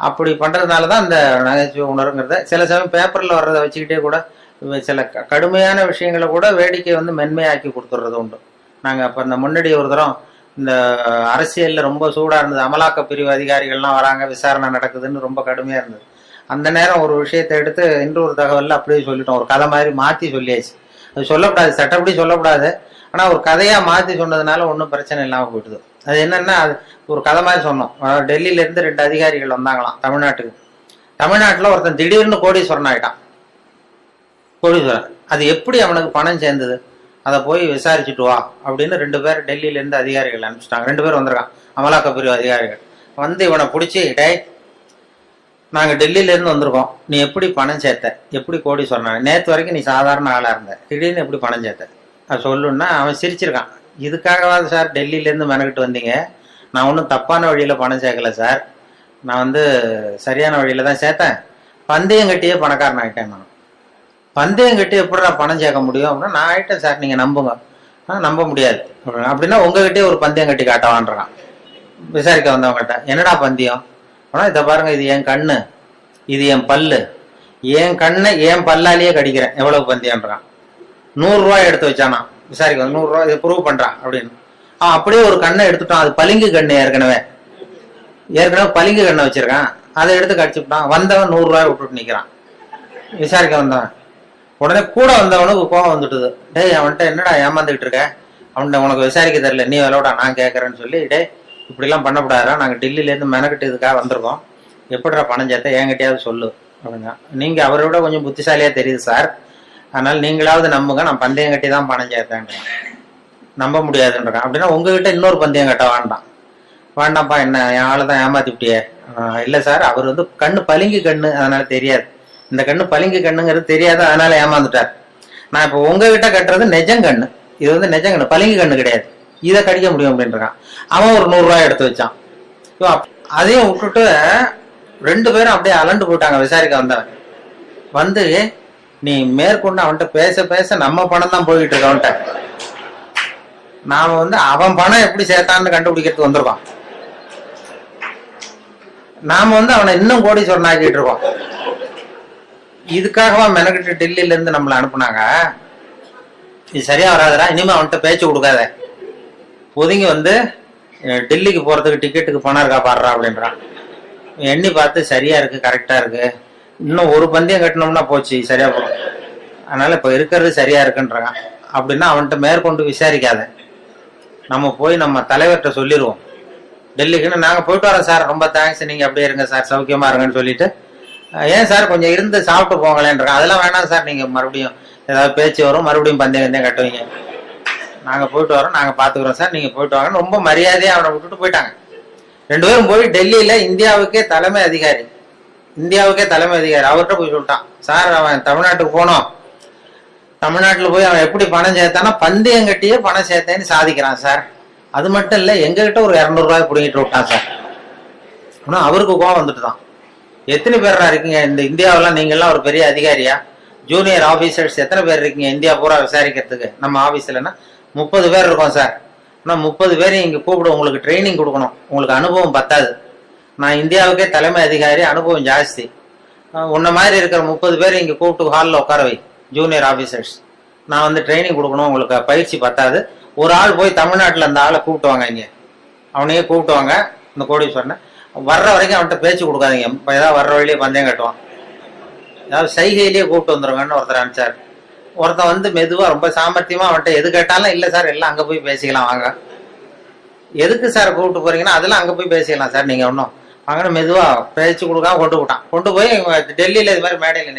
அப்படி பண்றதுனாலதான் இந்த நகைச்சுவை உணர்வுங்கிறத சில சமயம் பேப்பர்ல வர்றதை வச்சுக்கிட்டே கூட சில கடுமையான விஷயங்களை கூட வேடிக்கை மென்மையாக்கி கொடுத்துடுறது உண்டு. நாங்க அப்ப இந்த முன்னாடி ஒரு தரம் இந்த அரசியல்ல ரொம்ப சூடா இருந்தது, அமலாக்க பிரிவு அதிகாரிகள்லாம் வராங்க, விசாரணை நடக்குதுன்னு ரொம்ப கடுமையா இருந்தது. அந்த நேரம் ஒரு விஷயத்தை எடுத்து இன்னொரு தகவல்ல அப்படியே சொல்லிட்டோம், ஒரு கதை மாதிரி மாத்தி சொல்லியாச்சு. அது சொல்லக்கூடாது, சட்டப்படி சொல்லக்கூடாது, ஆனா ஒரு கதையா மாத்தி சொன்னதுனால ஒன்றும் பிரச்சனை இல்லாம போயிடுது. அது என்னன்னா, அது ஒரு கதை மாதிரி சொன்னோம். டெல்லியில இருந்து 2 அதிகாரிகள் வந்தாங்களாம் தமிழ்நாட்டுக்கு. தமிழ்நாட்டுல ஒருத்தன் திடீர்னு கோடீஸ்வரன் ஆயிட்டான். கோடீஸ்வரன், அது எப்படி அவனுக்கு பணம் சேர்ந்தது, அதை போய் விசாரிச்சுட்டு வா அப்படின்னு 2 பேர் டெல்லியில இருந்து அதிகாரிகள் அனுப்பிச்சிட்டாங்க. 2 பேர் வந்திருக்கான், அமலாக்க பிரிவு அதிகாரிகள். இவனை பிடிச்சி, டே நாங்க டெல்லியில இருந்து வந்திருக்கோம், நீ எப்படி பணம் சேர்த்த, எப்படி கோடீஸ்வரன், நேற்று வரைக்கும் நீ சாதாரண ஆளா இருந்த, திடீர்னு எப்படி பணம் சேர்த்த, அது சொல்லுன்னா அவன் சிரிச்சிருக்கான். இதுக்காகவாது சார் டெல்லியில இருந்து மெனக்கிட்டு வந்தீங்க, நான் ஒன்றும் தப்பான வழியில பணம் சேர்க்கல சார், நான் சரியான வழியில தான் சேர்த்தேன், பந்தயம் கட்டியே பணக்காரன் ஆகிட்டேன். நான் பந்தயம் கட்டி எப்படிடா பணம் சேர்க்க முடியும் அப்படின்னா, நான் ஆயிட்டேன் சார், நீங்க நம்புங்க. நம்ப முடியாது அப்படின்னா உங்ககிட்டயே ஒரு பந்தயம் கட்டி காட்டவான்றான். விசாரிக்க வந்தவங்ககிட்ட என்னடா பந்தயம் ஆனா, இதை பாருங்க, இது என் கண்ணு, இது என் பல்லு, என் கண்ணை என் பல்லாலேயே கடிக்கிறேன், எவ்வளவு பந்தயம்ன்றான். 100 ரூபாய் எடுத்து வச்சானா விசாரிக்க, 100 ரூபாய் இதை ப்ரூவ் பண்றான் அப்படின்னு. அப்படியே ஒரு கண்ணை எடுத்துட்டான், அது பளிங்கு கண்ணு, ஏற்கனவே பளிங்கு கண்ணை வச்சிருக்கான், அதை எடுத்து கடிச்சுட்டான். வந்தவன் 100 ரூபாய் விட்டுட்டு நிக்கிறான். விசாரிக்க வந்தவன் உடனே கூட வந்தவனுக்கு கோபம் வந்துட்டுது. டேய் அவன்கிட்ட என்னடா ஏமாந்துகிட்டு இருக்க, அவன்கிட்ட உனக்கு விசாரிக்க தெரியல, நீ விளையாடா நான் கேட்கறேன்னு சொல்லி, டே இப்படிலாம் பண்ணக்கூடாதா, நாங்கள் டெல்லியிலேருந்து மெனக்கிட்டு இதுக்காக வந்திருக்கோம், எப்படிடா பணம் சேர்த்த என்கிட்டயாவது சொல்லு அப்படின்னா. நீங்க அவரை விட கொஞ்சம் புத்திசாலியா தெரியுது சார், அதனால நீங்களாவது நம்புங்க, நான் பந்தயம் கட்டி தான் பணம் சேர்த்தேன்றேன். நம்ப முடியாதுன்றான். அப்படின்னா உங்ககிட்ட இன்னொரு பந்தயம் கட்ட வேண்டாம்ப்பா, என்ன என் ஆளு தான் ஏமாத்திவிட்டியே. இல்லை சார், அவர் கண்ணு பளிங்கு கண்ணு, அதனால தெரியாது, இந்த கண்ணு பளிங்கு கண்ணுங்கிறது தெரியாது, அதனால ஏமாந்துட்டார். நான் இப்போ உங்ககிட்ட கட்டுறது நெஜங்கண்ணு, இது நெஜங்கண்ணு, பளிங்கு கண்ணு கிடையாது, இதை கடிக்க முடியும் அப்படின்றான். அவன் ஒரு 100 ரூபாய் எடுத்து வச்சான். அதையும் விட்டுட்டு 2 பேரும் அப்படியே அலண்டு போயிட்டாங்க. விசாரிக்க வந்தவன் நீ மேற்கொண்டு அவன்கிட்ட பேச பேச நம்ம பணம் தான் போய்கிட்டு இருக்க, அவன்கிட்ட நாம அவன் பணம் எப்படி சேர்த்தான்னு கண்டுபிடிக்கிறதுக்கு வந்திருக்கோம், நாம அவனை இன்னும் கோடீஸ்வரன் ஆக்கிட்டு இருக்கோம். இதுக்காகவா மெனக்கிட்டு டெல்லியில இருந்து நம்மளை அனுப்புனாங்க. இது சரியா வராதுடா, இனிமே அவன்கிட்ட பேச்சு கொடுக்காத, ஒதுங்கி வந்து டெல்லிக்கு போறதுக்கு டிக்கெட்டுக்கு பணம் இருக்கா பாடுறா அப்படின்றான். எண்ணி பார்த்து சரியா இருக்கு, கரெக்டா இருக்கு, இன்னும் ஒரு பந்தயம் கட்டினோம்னா போச்சு சரியா போகும், அதனால இப்ப இருக்கிறது சரியா இருக்குன்றான். அப்படின்னா அவன்கிட்ட மேற்கொண்டு விசாரிக்காத, நம்ம போய் நம்ம தலைவர்கிட்ட சொல்லிடுவோம், டெல்லிக்குன்னு நாங்க போயிட்டு வரோம் சார், ரொம்ப தேங்க்ஸ், நீங்க அப்படியே இருங்க சார், சௌக்கியமா இருங்கன்னு சொல்லிட்டு, ஏன் சார் கொஞ்சம் இருந்து சாப்பிட்டு போங்களேன்றான். அதெல்லாம் வேணாம் சார், நீங்க மறுபடியும் ஏதாவது பேச்சு வரும், மறுபடியும் பந்தயம் கட்டுவீங்க, நாங்க போயிட்டு வரோம், நாங்க பாத்துக்கிறோம் சார், நீங்க போயிட்டு வாங்கன்னு ரொம்ப மரியாதையா அவனை விட்டுட்டு போயிட்டாங்க. 2 பேரும் போய் டெல்லியில இந்தியாவுக்கே தலைமை அதிகாரி அவர்கிட்ட போய் சொல்லிட்டான், சார் அவன் தமிழ்நாட்டுக்கு போனோம், தமிழ்நாட்டுல போய் அவன் எப்படி பணம் சேர்த்தானா பந்தயம் கட்டியே பணம் சேர்த்தேன்னு சாதிக்கிறான் சார், அது மட்டும் இல்ல எங்ககிட்ட ஒரு 200 ரூபாய் பிடிங்கிட்டு விட்டான் சார். ஆனா அவருக்கு கோவம் வந்துட்டு தான், எத்தனை பேரா இருக்கீங்க இந்த இந்தியாவெல்லாம், நீங்க எல்லாம் ஒரு பெரிய அதிகாரியா, ஜூனியர் ஆபீசர்ஸ் எத்தனை பேர் இருக்கீங்க இந்தியா பூரா விசாரிக்கிறதுக்கு, நம்ம ஆபீஸ்லன்னா 30 பேர் இருக்கோம் சார், ஆனா 30 பேரையும் இங்க கூப்பிடு, உங்களுக்கு ட்ரைனிங் கொடுக்கணும், உங்களுக்கு அனுபவம் பத்தாது, நான் இந்தியாவுக்கே தலைமை அதிகாரி, அனுபவம் ஜாஸ்தி, உன்ன மாதிரி இருக்கிற 30 பேர் இங்க கூப்பிட்டு ஹாலில் உட்கார வை, ஜூனியர் ஆபீசர்ஸ், நான் வந்து ட்ரைனிங் கொடுக்கணும், உங்களுக்கு பயிற்சி பத்தாது, ஒரு ஆள் போய் தமிழ்நாட்டில் அந்த ஆளை கூப்பிட்டு வாங்க, இங்க அவனையே கூப்பிட்டு வாங்க, இந்த கோடீஸ்வரனை வர்ற வரைக்கும் அவன்கிட்ட பேச்சு கொடுக்காதீங்க, ஏதாவது வர்ற வழியிலே பந்தயம் கட்டுவான், ஏதாவது சைகையிலேயே கூப்பிட்டு வந்துருங்கன்னு ஒருத்தர் அனுப்பிச்சார். ஒருத்தன் வந்து மெதுவா ரொம்ப சாமர்த்தியமா அவன்கிட்ட எது கேட்டாலும் இல்ல சார் எல்லாம் அங்க போய் பேசிக்கலாம் வாங்க, எதுக்கு சார் கூப்பிட்டு போறீங்கன்னா அதெல்லாம் அங்க போய் பேசிக்கலாம் சார், நீங்க ஒன்றும் வாங்கன்னு மெதுவா பேச்சு கொடுக்காம கொண்டு போய் டெல்லியில இது மாதிரி மேடையில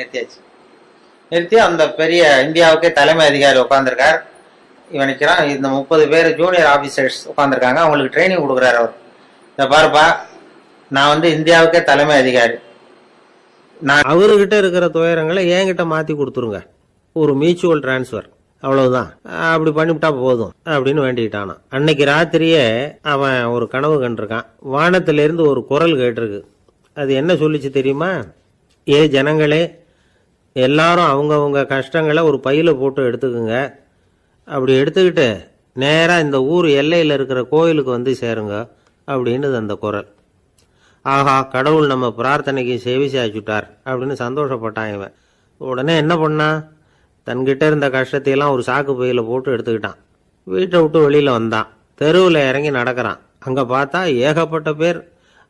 நிறுத்தி அந்த பெரிய இந்தியாவுக்கே தலைமை அதிகாரி உட்காந்துருக்கார், இவன் நிற்கிறான், இந்த 30 பேர் ஜூனியர் ஆபீசர்ஸ் உட்காந்துருக்காங்க, அவங்களுக்கு ட்ரைனிங் கொடுக்குறாரு அவர், இதை பாருப்பா நான் வந்து இந்தியாவுக்கே தலைமை அதிகாரி, நான் அவர்கிட்ட இருக்கிற துயரங்களை என்கிட்ட மாத்தி கொடுத்துருங்க, ஒரு மியூச்சுவல் டிரான்ஸ்ஃபர், அவ்வளவுதான், அப்படி பண்ணிவிட்டா போதும் அப்படின்னு வேண்டிக்கிட்டானா. அன்னைக்கு ராத்திரியே அவன் ஒரு கனவு கண்டிருக்கான், வானத்திலிருந்து ஒரு குரல் கேட்டிருக்கு. அது என்ன சொல்லிச்சு தெரியுமா? ஏ ஜனங்களே, எல்லாரும் அவங்கவுங்க கஷ்டங்களை ஒரு பையில போட்டு எடுத்துக்குங்க, அப்படி எடுத்துக்கிட்டு நேரா இந்த ஊர் எல்லையில் இருக்கிற கோயிலுக்கு வந்து சேருங்க அப்படின்னு அந்த குரல். ஆஹா, கடவுள் நம்ம பிரார்த்தனைக்கு செவி சாய்ச்சுட்டார் அப்படின்னு சந்தோஷப்பட்டான் இவன். உடனே என்ன பண்ணான், தன்கிட்ட இருந்த கஷ்டத்தையெல்லாம் ஒரு சாக்கு பையில போட்டு எடுத்துக்கிட்டான், வீட்டை விட்டு வெளியில வந்தான், தெருவில் இறங்கி நடக்கிறான். அங்க பார்த்தா ஏகப்பட்ட பேர்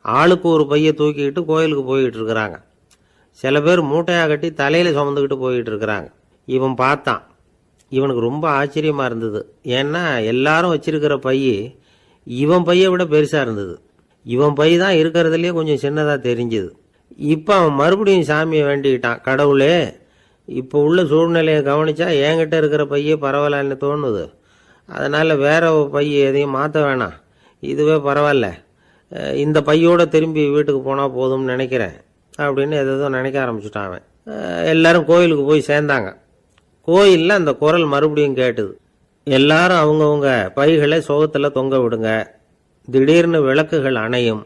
ஆளுக்கு ஒரு பைய தூக்கிக்கிட்டு கோயிலுக்கு போயிட்டு இருக்கிறாங்க. சில பேர் மூட்டையா கட்டி தலையில சுமந்துக்கிட்டு போயிட்டு இருக்கிறாங்க. இவன் பார்த்தான், இவனுக்கு ரொம்ப ஆச்சரியமா இருந்தது. ஏன்னா எல்லாரும் வச்சிருக்கிற பைய இவன் பையை விட பெருசா இருந்தது. இவன் பை தான் இருக்கிறதுலயே கொஞ்சம் சின்னதா தெரிஞ்சுது. இப்ப அவன் மறுபடியும் சாமியை வேண்டிக்கிட்டான், கடவுளே இப்போ உள்ள சூழ்நிலையை கவனிச்சா என்கிட்ட இருக்கிற பையே பரவாயில்லன்னு தோணுது, அதனால வேற பைய எதையும் மாற்ற வேணாம், இதுவே பரவாயில்ல, இந்த பையோட திரும்பி வீட்டுக்கு போனா போதும்னு நினைக்கிறேன் அப்படின்னு எதோ நினைக்க ஆரம்பிச்சுட்டான் அவன். எல்லாரும் கோயிலுக்கு போய் சேர்ந்தாங்க. கோயில்ல அந்த குரல் மறுபடியும் கேட்டுது, எல்லாரும் அவங்கவுங்க பைகளை சோகத்துல தொங்க விடுங்க, திடீர்னு விளக்குகள் அணையும்,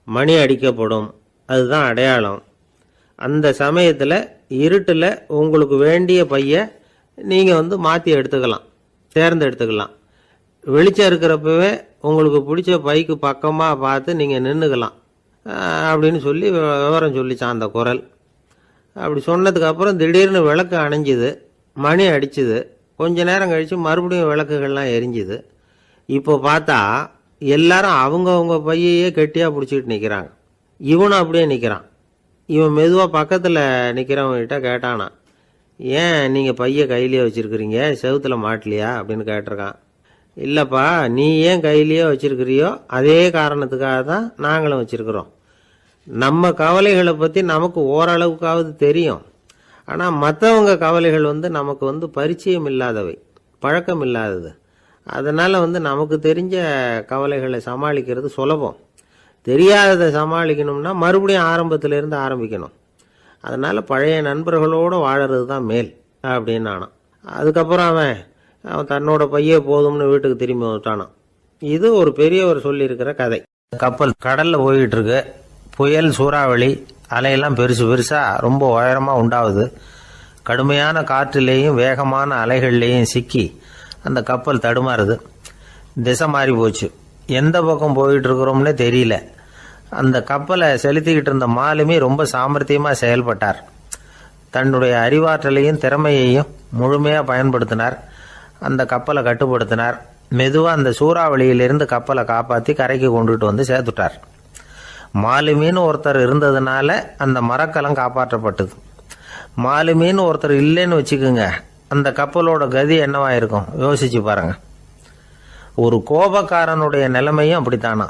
மணி அடிக்கப்படும், அதுதான் அடையாளம், அந்த சமயத்துல இருட்டுல உங்களுக்கு வேண்டிய பைய நீங்க வந்து மாத்தி எடுத்துக்கலாம், தேர்ந்தெடுத்துக்கலாம், வெளிச்சம் இருக்கிறப்பவே உங்களுக்கு பிடிச்ச பைக்கு பக்கமா பார்த்து நீங்க நின்றுக்கலாம் அப்படின்னு சொல்லி விவரம் சொல்லிச்சான் அந்த குரல். அப்படி சொன்னதுக்கு அப்புறம் திடீர்னு விளக்கு அணைஞ்சுது, மணி அடிச்சுது, கொஞ்ச நேரம் கழிச்சு மறுபடியும் விளக்குகள்லாம் எரிஞ்சுது. இப்போ பார்த்தா எல்லாரும் அவங்கவுங்க பையையே கெட்டியா பிடிச்சிட்டு நிக்கிறாங்க. இவனும் அப்படியே நிக்கிறான். இவன் மெதுவா பக்கத்துல நிக்கிறவங்கிட்ட கேட்டானா, ஏன் நீங்க பைய கையிலேயே வச்சிருக்கிறீங்க, செவுத்துல மாட்டலையா அப்படின்னு கேட்டிருக்கான். இல்லப்பா, நீ ஏன் கையிலேயே வச்சிருக்கிறியோ அதே காரணத்துக்காக தான் நாங்களும் வச்சிருக்கிறோம். நம்ம கவலைகளை பத்தி நமக்கு ஓரளவுக்காவது தெரியும், ஆனா மற்றவங்க கவலைகள் வந்து நமக்கு வந்து பரிச்சயம் இல்லாதவை, பழக்கம் இல்லாதது. அதனால வந்து நமக்கு தெரிஞ்ச கவலைகளை சமாளிக்கிறது சுலபம், தெரியாததை சமாளிக்கணும்னா மறுபடியும் ஆரம்பத்திலிருந்து ஆரம்பிக்கணும். அதனால பழைய நண்பர்களோடு வாழறது தான் மேல் அப்படின்னு நானான். அதுக்கப்புறம் அவன் தன்னோட பையே போதும்னு வீட்டுக்கு திரும்பி வந்துட்டானான். இது ஒரு பெரியவர் சொல்லியிருக்கிற கதை. கப்பல் கடல்ல போயிட்டு இருக்கு, புயல், சூறாவளி, அலையெல்லாம் பெருசு பெருசா ரொம்ப உயரமா உண்டாகுது. கடுமையான காற்றிலேயும் வேகமான அலைகள்லேயும் சிக்கி அந்த கப்பல் தடுமாறுது. திசை மாறி போச்சு, எந்த பக்கம் போயிட்டு இருக்கிறோம்னே தெரியல. அந்த கப்பலை செலுத்திக்கிட்டு இருந்த மாலுமி ரொம்ப சாமர்த்தியமா செயல்பட்டார். தன்னுடைய அறிவாற்றலையும் திறமையையும் முழுமையா பயன்படுத்தினார். அந்த கப்பலை கட்டுப்படுத்தினார். மெதுவாக அந்த சூறாவளியிலிருந்து கப்பலை காப்பாற்றி கரைக்கு கொண்டுட்டு வந்து சேர்த்துட்டார். மாலுமின்னு ஒருத்தர் இருந்ததுனால அந்த மரக்கலம் காப்பாற்றப்பட்டது. மாலுமின்னு ஒருத்தர் இல்லைன்னு வச்சுக்கோங்க, அந்த கப்பலோட கதி என்னவா இருக்கும் யோசிச்சு பாருங்க. ஒரு கோபக்காரனுடைய நிலைமையும் அப்படித்தானா.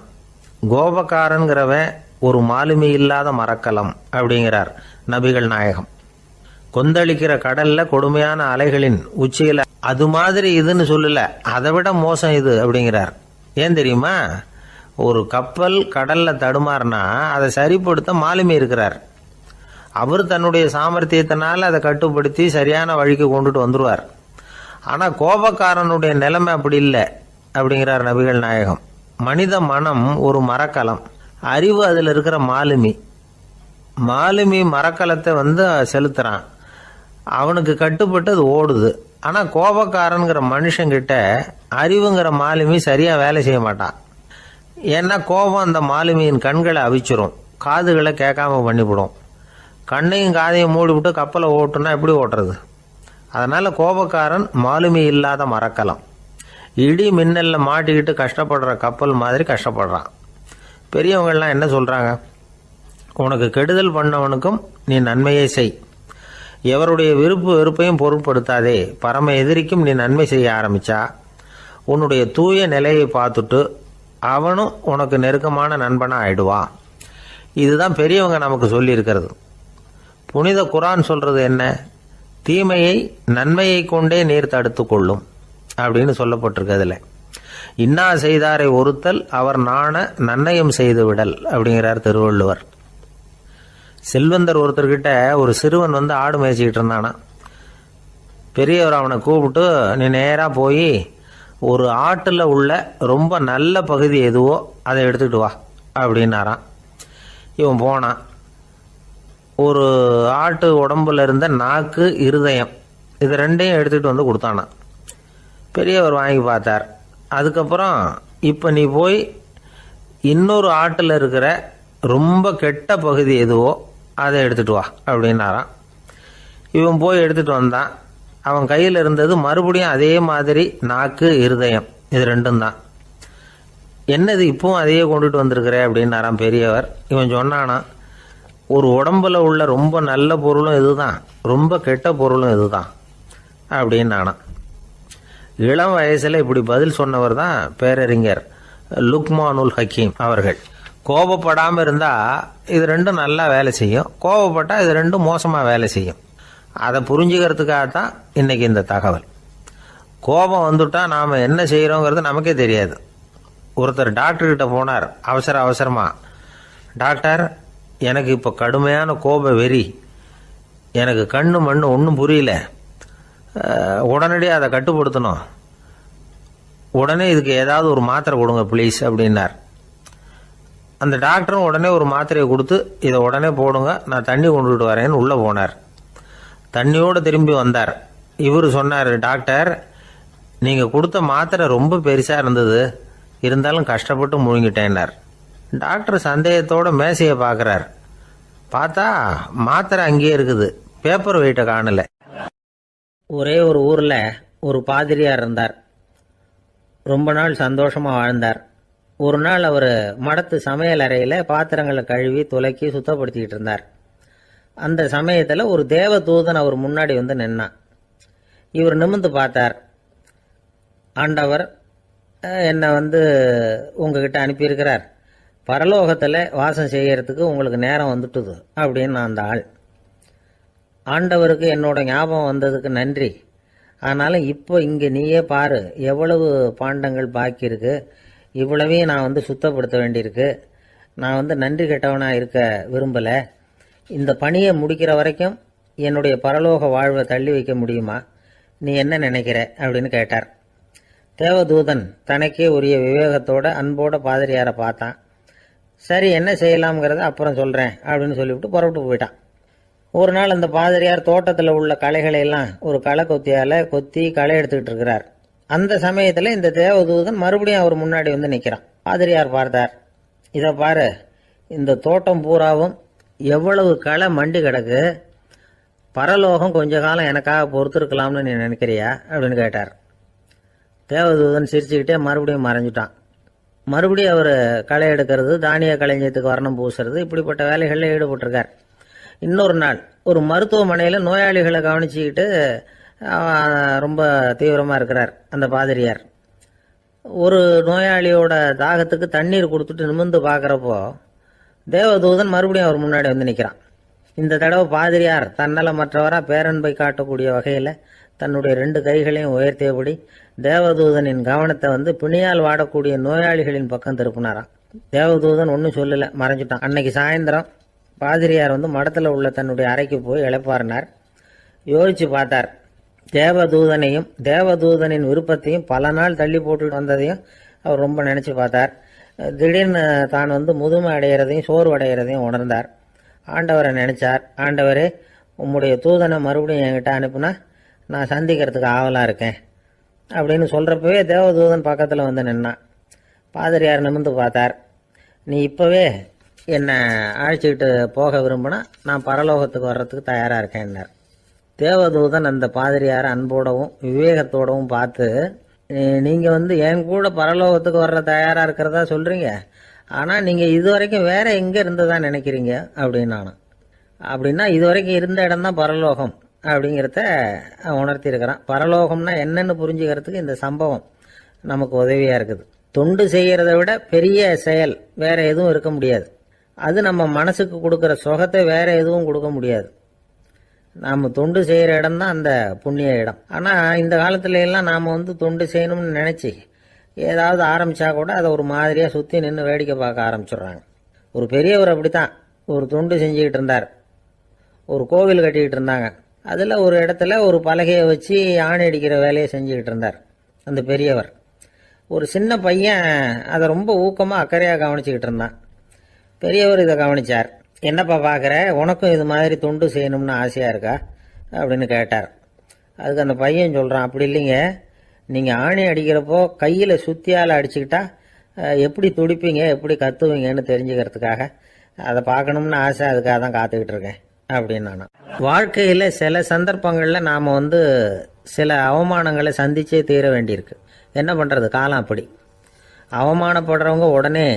கோபக்காரன்கிறவன் ஒரு மாலுமி இல்லாத மரக்கலம் அப்படிங்கிறார் நபிகள் நாயகம். கொந்தளிக்கிற கடல்ல கொடுமையான அலைகளின் உச்சியில அது மாதிரி இதுன்னு சொல்லல, அதை விட மோசம் இது அப்படிங்கிறார். ஏன் தெரியுமா? ஒரு கப்பல் கடல்ல தடுமாறினா அதை சரிப்படுத்த மாலுமி இருக்கிறார். அவர் தன்னுடைய சாமர்த்தியத்தினால அதை கட்டுப்படுத்தி சரியான வழிக்கு கொண்டுட்டு வந்துருவார். ஆனா கோபக்காரனுடைய நிலைமை அப்படி இல்லை அப்படிங்கிறார் நபிகள் நாயகம். மனித மனம் ஒரு மரக்கலம், அறிவு அதில் இருக்கிற மாலுமி. மாலுமி மரக்கலத்தை செலுத்துறான், அவனுக்கு கட்டுப்பட்டு அது ஓடுது. ஆனா கோபக்காரன்கிற மனுஷங்கிட்ட அறிவுங்கிற மாலுமி சரியா வேலை செய்ய மாட்டான். ஏன்னா கோபம் அந்த மாலுமியின் கண்களை அவிச்சிரும், காதுகளை கேட்காம பண்ணிவிடும். கண்ணையும் காதையும் மூடிவிட்டு கப்பலை ஓட்டுனா எப்படி ஓட்டுறது? அதனால கோபக்காரன் மாலுமி இல்லாத மரக்கலம். இடி மின்னல்ல மாட்டிக்கிட்டு கஷ்டப்படுற கப்பல் மாதிரி கஷ்டப்படுறான். பெரியவங்கள்லாம் என்ன சொல்றாங்க? உனக்கு கெடுதல் பண்ணவனுக்கும் நீ நன்மையை செய், எவருடைய விருப்பு வெறுப்பையும் பொருட்படுத்தாதே. பரம எதிரிக்கும் நீ நன்மை செய்ய ஆரம்பிச்சா உன்னுடைய தூய நிலையை பார்த்துட்டு அவனும் உனக்கு நெருக்கமான நண்பனா ஆயிடுவான். இதுதான் பெரியவங்க நமக்கு சொல்லி இருக்கிறது. புனித குர்ஆன் சொல்றது என்ன? தீமையை நன்மையை கொண்டே நீர் தடுத்து கொள்ளும் அப்படின்னு சொல்லப்பட்டிருக்கு. அதுல இன்னா செய்தாரை ஒருத்தல் அவர் நாண நன்னயம் செய்து விடல் அப்படிங்கிறார் திருவள்ளுவர். செல்வந்தர் ஒருத்தர்கிட்ட ஒரு சிறுவன் ஆடு மேய்ச்சிக்கிட்டு இருந்தானா. பெரியவர் அவனை கூப்பிட்டு, நீ நேரா போய் ஒரு ஆட்டுல உள்ள ரொம்ப நல்ல பகுதி எதுவோ அதை எடுத்துக்கிட்டு வா அப்படின்னாரான். இவன் போனான். ஒரு ஆட்டு உடம்புல இருந்த நாக்கு, இருதயம், இது ரெண்டையும் எடுத்துக்கிட்டு வந்து கொடுத்தானான். பெரியவர் வாங்கி பார்த்தார். அதுக்கப்புறம் இப்ப நீ போய் இன்னொரு ஆட்டுல இருக்கிற ரொம்ப கெட்ட பகுதி எதுவோ அதை எடுத்துட்டு வா அப்படின்னாரான். இவன் போய் எடுத்துட்டு வந்தான். அவன் கையில் இருந்தது மறுபடியும் அதே மாதிரி நாக்கு, இருதயம், இது ரெண்டும் தான். என்னது இப்பவும் அதையே கொண்டுட்டு வந்திருக்கிற அப்படின்னாராம் பெரியவர். இவன் சொன்னானா, ஒரு உடம்புல உள்ள ரொம்ப நல்ல பொருளும் இதுதான், ரொம்ப கெட்ட பொருளும் இதுதான் அப்படின்னானா. இளம் வயசுல இப்படி பதில் சொன்னவர் தான் பேரறிஞர் லுக்மானுல் ஹக்கீம் அவர்கள். கோபப்படாம இருந்தா இது ரெண்டும் நல்லா வேலை செய்யும், கோபப்பட்டா இது ரெண்டும் மோசமா வேலை செய்யும். அதை புரிஞ்சுக்கிறதுக்காகத்தான் இன்னைக்கு இந்த தகவல். கோபம் வந்துட்டா நாம என்ன செய்யறோங்கிறது நமக்கே தெரியாது. ஒருத்தர் டாக்டர் கிட்ட போனார் அவசரமா. டாக்டர், எனக்கு இப்போ கடுமையான கோப வெறி, எனக்கு கண்ணு மண்ணு ஒன்றும் புரியல, உடனடியாக அதை கட்டுப்படுத்தணும், உடனே இதுக்கு ஏதாவது ஒரு மாத்திரை கொடுங்க ப்ளீஸ் அப்படின்னார். அந்த டாக்டரும் உடனே ஒரு மாத்திரையை கொடுத்து, இதை உடனே போடுங்க, நான் தண்ணி கொண்டுட்டு வரேன்னு உள்ளே போனார். தண்ணியோடு திரும்பி வந்தார். இவர் சொன்னார், டாக்டர், நீங்கள் கொடுத்த மாத்திரை ரொம்ப பெருசாக இருந்தது, இருந்தாலும் கஷ்டப்பட்டு முழுங்கிட்டேன்னார். டாக்டர் சந்தேகத்தோட மேசையை பார்க்குறார். பார்த்தா மாத்திரை அங்கேயே இருக்குது, பேப்பர் வெயிட்டை காணல. ஒரே ஒரு ஊரில் ஒரு பாதிரியார் இருந்தார். ரொம்ப நாள் சந்தோஷமாக வாழ்ந்தார். ஒரு நாள் அவர் மடத்து சமையல் அறையில் பாத்திரங்களை கழுவி துலக்கி சுத்தப்படுத்திக்கிட்டு இருந்தார். அந்த சமயத்தில் ஒரு தேவ தூதன் அவர் முன்னாடி நின்னான். இவர் நிமிர்ந்து பார்த்தார். ஆண்டவர் என்னை உங்ககிட்ட அனுப்பியிருக்கிறார், பரலோகத்தில் வாசம் செய்யறதுக்கு உங்களுக்கு நேரம் வந்துட்டுது அப்படின்னு அந்த ஆள். ஆண்டவருக்கு என்னோட ஞாபகம் வந்ததுக்கு நன்றி, ஆனாலும் இப்போ இங்கே நீயே பாரு எவ்வளவு பாண்டங்கள் பாக்கி இருக்கு, இவ்வளவையும் நான் சுத்தப்படுத்த வேண்டியிருக்கு. நான் நன்றி கெட்டவனாக இருக்க விரும்பலை. இந்த பணியை முடிக்கிற வரைக்கும் என்னுடைய பரலோக வாழ்வை தள்ளி வைக்க முடியுமா? நீ என்ன நினைக்கிற அப்படின்னு கேட்டார். தேவதூதன் தனக்கே உரிய விவேகத்தோட அன்போட பாதிரியாரை பார்த்தான். சரி, என்ன செய்யலாம்ங்கிறத அப்புறம் சொல்கிறேன் அப்படின்னு சொல்லிவிட்டு புறப்பட்டு போயிட்டான். ஒரு நாள் அந்த பாதிரியார் தோட்டத்தில் உள்ள களைகளை எல்லாம் ஒரு களை கொத்தியால் கொத்தி களை எடுத்துக்கிட்டு இருக்கிறார். அந்த சமயத்தில் இந்த தேவதூதன் மறுபடியும் அவர் முன்னாடி நிற்கிறான். பாதிரியார் பார்த்தார். இதை பாரு, இந்த தோட்டம் பூராவும் எவ்வளவு களை மண்டி கிடக்கு, பரலோகம் கொஞ்ச காலம் எனக்காக பொறுத்திருக்கலாம்னு நீ நினைக்கிறியா அப்படின்னு கேட்டார். தேவதூதன் சிரிச்சுக்கிட்டே மறுபடியும் மறைஞ்சிட்டான். மறுபடியும் அவர் களை எடுக்கிறது, தானிய களஞ்சியத்துக்கு வர்ணம் பூசுறது, இப்படிப்பட்ட வேலைகளில் ஈடுபட்டிருக்கார். இன்னொரு நாள் ஒரு மருத்துவமனையில் நோயாளிகளை கவனிச்சுக்கிட்டு ரொம்ப தீவிரமாக இருக்கிறார் அந்த பாதிரியார். ஒரு நோயாளியோட தாகத்துக்கு தண்ணீர் கொடுத்துட்டு நிமிர்ந்து பார்க்குறப்போ தேவதூதன் மறுபடியும் அவர் முன்னாடி வந்து நிற்கிறான். இந்த தடவை பாதிரியார் தன்னலமற்றவராக பேரன்பை காட்டக்கூடிய வகையில் தன்னுடைய 2 கைகளையும் உயர்த்தியபடி தேவதூதனின் கவனத்தை வந்து பிணியால் வாடக்கூடிய நோயாளிகளின் பக்கம் திருப்பினாராம். தேவதூதன் ஒன்றும் சொல்லலை, மறைஞ்சிட்டான். அன்னைக்கு சாயந்தரம் பாதிரியார் வந்து மடத்தில் உள்ள தன்னுடைய அறைக்கு போய் இளைப்பாறினார். யோசிச்சு பார்த்தார். தேவதூதனையும் தேவதூதனின் விருப்பத்தையும் பல நாள் தள்ளி போட்டு வந்ததையும் அவர் ரொம்ப நினச்சி பார்த்தார். திடீர்னு தான் வந்து முதுமை அடைகிறதையும் சோர்வு அடைகிறதையும் உணர்ந்தார். ஆண்டவரை நினைச்சார். ஆண்டவரே, உம்முடைய தூதனை மறுபடியும் என்கிட்ட அனுப்புனா நான் சந்திக்கிறதுக்கு ஆவலாக இருக்கேன் அப்படின்னு சொல்கிறப்பவே தேவதூதன் பக்கத்தில் வந்து நின்னான். பாதிரியார் நிமிர்ந்து பார்த்தார். நீ இப்போவே என்னை அழைச்சிக்கிட்டு போக விரும்பினா நான் பரலோகத்துக்கு வர்றதுக்கு தயாராக இருக்கேன்னார். தேவதூதன் அந்த பாதிரியாரை அன்போடவும் விவேகத்தோடவும் பார்த்து, நீங்கள் வந்து என் கூட பரலோகத்துக்கு வர்ற தயாராக இருக்கிறதா சொல்கிறீங்க, ஆனால் நீங்கள் இது வரைக்கும் வேற எங்கே இருந்ததா நினைக்கிறீங்க அப்படின்னு நானும். அப்படின்னா இது வரைக்கும் இருந்த இடம் தான் பரலோகம் அப்படிங்கிறத உணர்த்தியிருக்கிறான். பரலோகம்னா என்னன்னு புரிஞ்சுக்கிறதுக்கு இந்த சம்பவம் நமக்கு உதவியாக இருக்குது. தொண்டு செய்கிறத விட பெரிய செயல் வேற எதுவும் இருக்க முடியாது. அது நம்ம மனசுக்கு கொடுக்குற சுகத்தை வேற எதுவும் கொடுக்க முடியாது. நாம் தொண்டு செய்கிற இடம் தான் அந்த புண்ணிய இடம். ஆனால் இந்த காலத்துல எல்லாம் நாம் வந்து தொண்டு செய்யணும்னு நினச்சி ஏதாவது ஆரம்பித்தா கூட அதை ஒரு மாதிரியாக சுற்றி நின்று வேடிக்கை பார்க்க ஆரம்பிச்சிடுறாங்க. ஒரு பெரியவர் அப்படித்தான் ஒரு தொண்டு செஞ்சுக்கிட்டு இருந்தார். ஒரு கோவில் கட்டிக்கிட்டு இருந்தாங்க. அதில் ஒரு இடத்துல ஒரு பலகையை வச்சு ஆணி அடிக்கிற வேலையை செஞ்சுக்கிட்டு இருந்தார் அந்த பெரியவர். ஒரு சின்ன பையன் அதை ரொம்ப ஊக்கமாக அக்கறையாக கவனிச்சுக்கிட்டு இருந்தான். பெரியவர் இதை கவனிச்சார். என்னப்பா பார்க்குற, உனக்கும் இது மாதிரி தொண்டு செய்யணும்னு ஆசையாக இருக்கா அப்படின்னு கேட்டார். அதுக்கு அந்த பையன் சொல்கிறான், அப்படி இல்லைங்க, நீங்கள் ஆணி அடிக்கிறப்போ கையில் சுத்தியால் அடிச்சுக்கிட்டா எப்படி துடிப்பீங்க, எப்படி கத்துவீங்கன்னு தெரிஞ்சுக்கிறதுக்காக அதை பார்க்கணும்னு ஆசை, அதுக்காக தான் காத்துக்கிட்டு இருக்கேன் அப்படின்னு நான். வாழ்க்கையில் சில சந்தர்ப்பங்களில் நாம் வந்து சில அவமானங்களை சந்திச்சே தீர வேண்டியிருக்கு. என்ன பண்ணுறது, காலம் அப்படி. அவமானப்படுறவங்க உடனே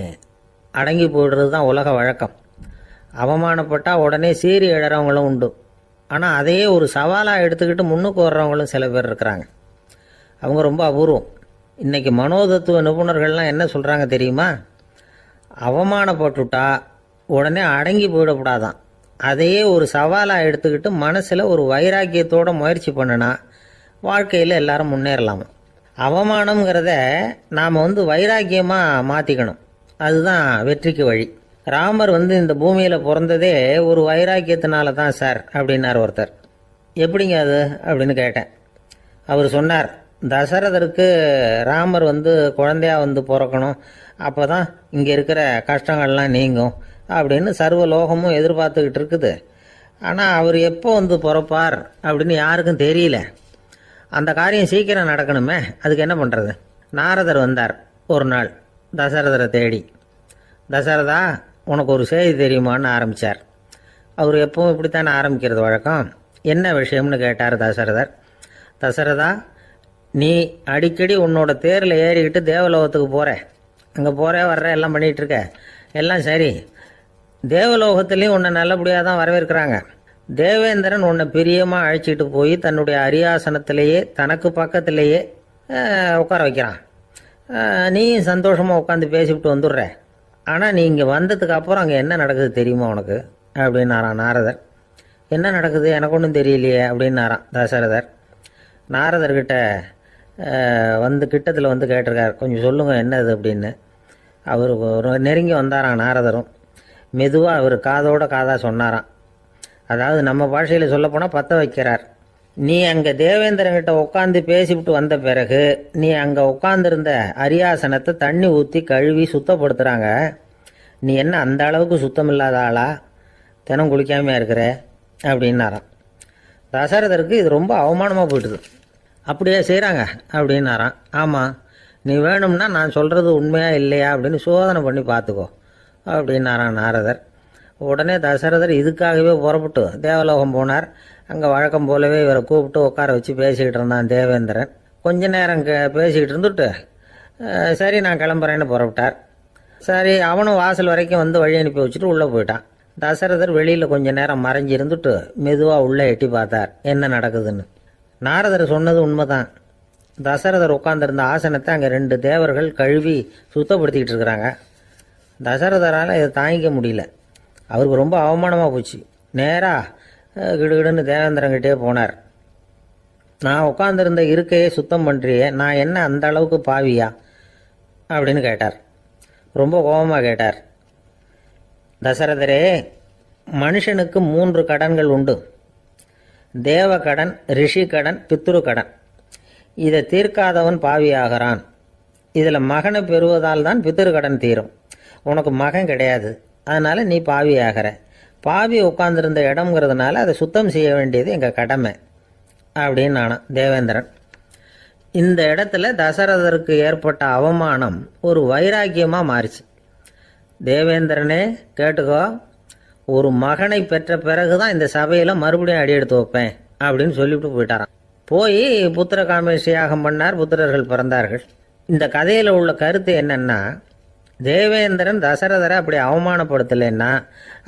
அடங்கி போயிடுறது தான் உலக வழக்கம். அவமானப்பட்டால் உடனே சீறி எழறவங்களும் உண்டு. ஆனால் அதையே ஒரு சவாலாக எடுத்துக்கிட்டு முன்னுக்கு வர்றவங்களும் சில பேர் இருக்கிறாங்க. அவங்க ரொம்ப அபூர்வம். இன்றைக்கி மனோதத்துவ நிபுணர்கள்லாம் என்ன சொல்கிறாங்க தெரியுமா? அவமானப்பட்டுட்டா உடனே அடங்கி போயிடக்கூடாதான். அதையே ஒரு சவாலாக எடுத்துக்கிட்டு மனசில் ஒரு வைராக்கியத்தோட முயற்சி பண்ணினா வாழ்க்கையில் எல்லாரும் முன்னேறலாமா. அவமானம்ங்கிறத நாம் வந்து வைராக்கியமாக மாற்றிக்கணும். அதுதான் வெற்றிக்கு வழி. ராமர் வந்து இந்த பூமியில் பிறந்ததே ஒரு வைராக்கியத்தினால தான் சார் அப்படின்னார் ஒருத்தர். எப்படிங்க அது அப்படின்னு கேட்டேன். அவர் சொன்னார், தசரதருக்கு ராமர் வந்து குழந்தையா வந்து பிறக்கணும், அப்போ தான் இங்கே இருக்கிற கஷ்டங்கள்லாம் நீங்கும் அப்படின்னு சர்வ லோகமும் எதிர்பார்த்துக்கிட்டு இருக்குது. ஆனால் அவர் எப்போ வந்து பிறப்பார் அப்படின்னு யாருக்கும் தெரியல. அந்த காரியம் சீக்கிரம் நடக்கணுமே, அதுக்கு என்ன பண்ணுறது? நாரதர் வந்தார் ஒரு நாள் தசரதரை தேடி. தசரதா, உனக்கு ஒரு செய்தி தெரியுமான்னு ஆரம்பித்தார். அவர் எப்பவும் இப்படித்தானே ஆரம்பிக்கிறது வழக்கம். என்ன விஷயம்னு கேட்டார் தசரதர். தசரதா, நீ அடிக்கடி உன்னோட தேரில் ஏறிக்கிட்டு தேவலோகத்துக்கு போகிற, அங்கே போகிற வர்ற எல்லாம் பண்ணிகிட்ருக்க, எல்லாம் சரி. தேவலோகத்துலேயும் உன்னை நல்லபடியாக தான் வரவேற்கிறாங்க. தேவேந்திரன் உன்னை பிரியமாக அழைச்சிட்டு போய் தன்னுடைய அரியாசனத்திலேயே தனக்கு பக்கத்திலேயே உட்கார வைக்கிறான். நீயும் சந்தோஷமாக உட்காந்து பேசிவிட்டு வந்துடுற. ஆனால் நீ இங்கே வந்ததுக்கு அப்புறம் அங்கே என்ன நடக்குது தெரியுமா உனக்கு அப்படின்னாரான் நாரதர். என்ன நடக்குது எனக்கு ஒன்றும் தெரியலையே அப்படின்னாரான் தசரதர். நாரதர்கிட்ட வந்து கிட்டத்தில் வந்து கேட்டிருக்கார், கொஞ்சம் சொல்லுங்கள் என்னது அப்படின்னு. அவர் நெருங்கி வந்தாரான் நாரதரும். மெதுவாக அவர் காதோட காதாக சொன்னாராம். அதாவது நம்ம பாஷையில் சொல்லப்போனால் பற்ற வைக்கிறார். நீ அங்கே தேவேந்திரங்கிட்ட உட்காந்து பேசிவிட்டு வந்த பிறகு நீ அங்கே உட்காந்துருந்த அரியாசனத்தை தண்ணி ஊற்றி கழுவி சுத்தப்படுத்துகிறாங்க. நீ என்ன அந்த அளவுக்கு சுத்தம் இல்லாத ஆளா, தினம் குளிக்காமையாக இருக்கிற அப்படின்னாராம். தசரதருக்கு இது ரொம்ப அவமானமாக போயிட்டுது. அப்படியே செய்கிறாங்க அப்படின்னாராம். ஆமாம், நீ வேணும்னா நான் சொல்கிறது உண்மையா இல்லையா அப்படின்னு சோதனை பண்ணி பார்த்துக்கோ அப்படின்னாரான் நாரதர். உடனே தசரதர் இதுக்காகவே புறப்பட்டு தேவலோகம் போனார். அங்கே வழக்கம் போலவே இவரை கூப்பிட்டு உட்கார வச்சு பேசிக்கிட்டு இருந்தான் தேவேந்திரன். கொஞ்ச நேரம் பேசிக்கிட்டு இருந்துட்டு சரி நான் கிளம்புறேன்னு புறப்பட்டார். சரி அவனும் வாசல் வரைக்கும் வந்து வழி அனுப்பி வச்சுட்டு உள்ளே போயிட்டான். தசரதர் வெளியில் கொஞ்ச நேரம் மறைஞ்சி இருந்துட்டு மெதுவாக உள்ளே எட்டி பார்த்தார் என்ன நடக்குதுன்னு. நாரதர் சொன்னது உண்மைதான். தசரதர் உட்காந்துருந்த ஆசனத்தை அங்கே 2 தேவர்கள் கழுவி சுத்தப்படுத்திக்கிட்டு இருக்கிறாங்க. தசரதரால் இதை தாங்கிக்க முடியல. அவருக்கு ரொம்ப அவமானமாக போச்சு. நேராக கிடுகிடுன்னு தேவேந்திரங்கிட்டே போனார். நான் உட்காந்துருந்த இருக்கையே சுத்தம் பண்ணுறியே, நான் என்ன அந்த அளவுக்கு பாவியா அப்படின்னு கேட்டார். ரொம்ப கோபமாக கேட்டார். தசரதரே, மனுஷனுக்கு 3 கடன்கள் உண்டு. தேவ கடன், ரிஷி கடன், பித்ரு கடன். இதை தீர்க்காதவன் பாவியாகிறான். இதில் மகனை பெறுவதால் தான் பித்ரு கடன் தீரும். உனக்கு மகன் கிடையாது, அதனால் நீ பாவியாகிற. பாவி உட்கார்ந்துருந்த இடம்ங்கிறதுனால அதை சுத்தம் செய்ய வேண்டியது எங்கள் கடமை அப்படின்னு நானும் தேவேந்திரன். இந்த இடத்துல தசரதருக்கு ஏற்பட்ட அவமானம் ஒரு வைராக்கியமாக மாறிச்சு. தேவேந்திரனே கேட்டுக்கோ, ஒரு மகனை பெற்ற பிறகு தான் இந்த சபையில் மறுபடியும் அடி எடுத்து வைப்பேன் அப்படின்னு சொல்லிவிட்டு போயிட்டாராம். போய் புத்திர காமேஷ் யாகம் பண்ணார். புத்திரர்கள் பிறந்தார்கள். இந்த கதையில் உள்ள கருத்து என்னன்னா, தேவேந்திரன் தசரதரை அப்படி அவமானப்படுத்தலைன்னா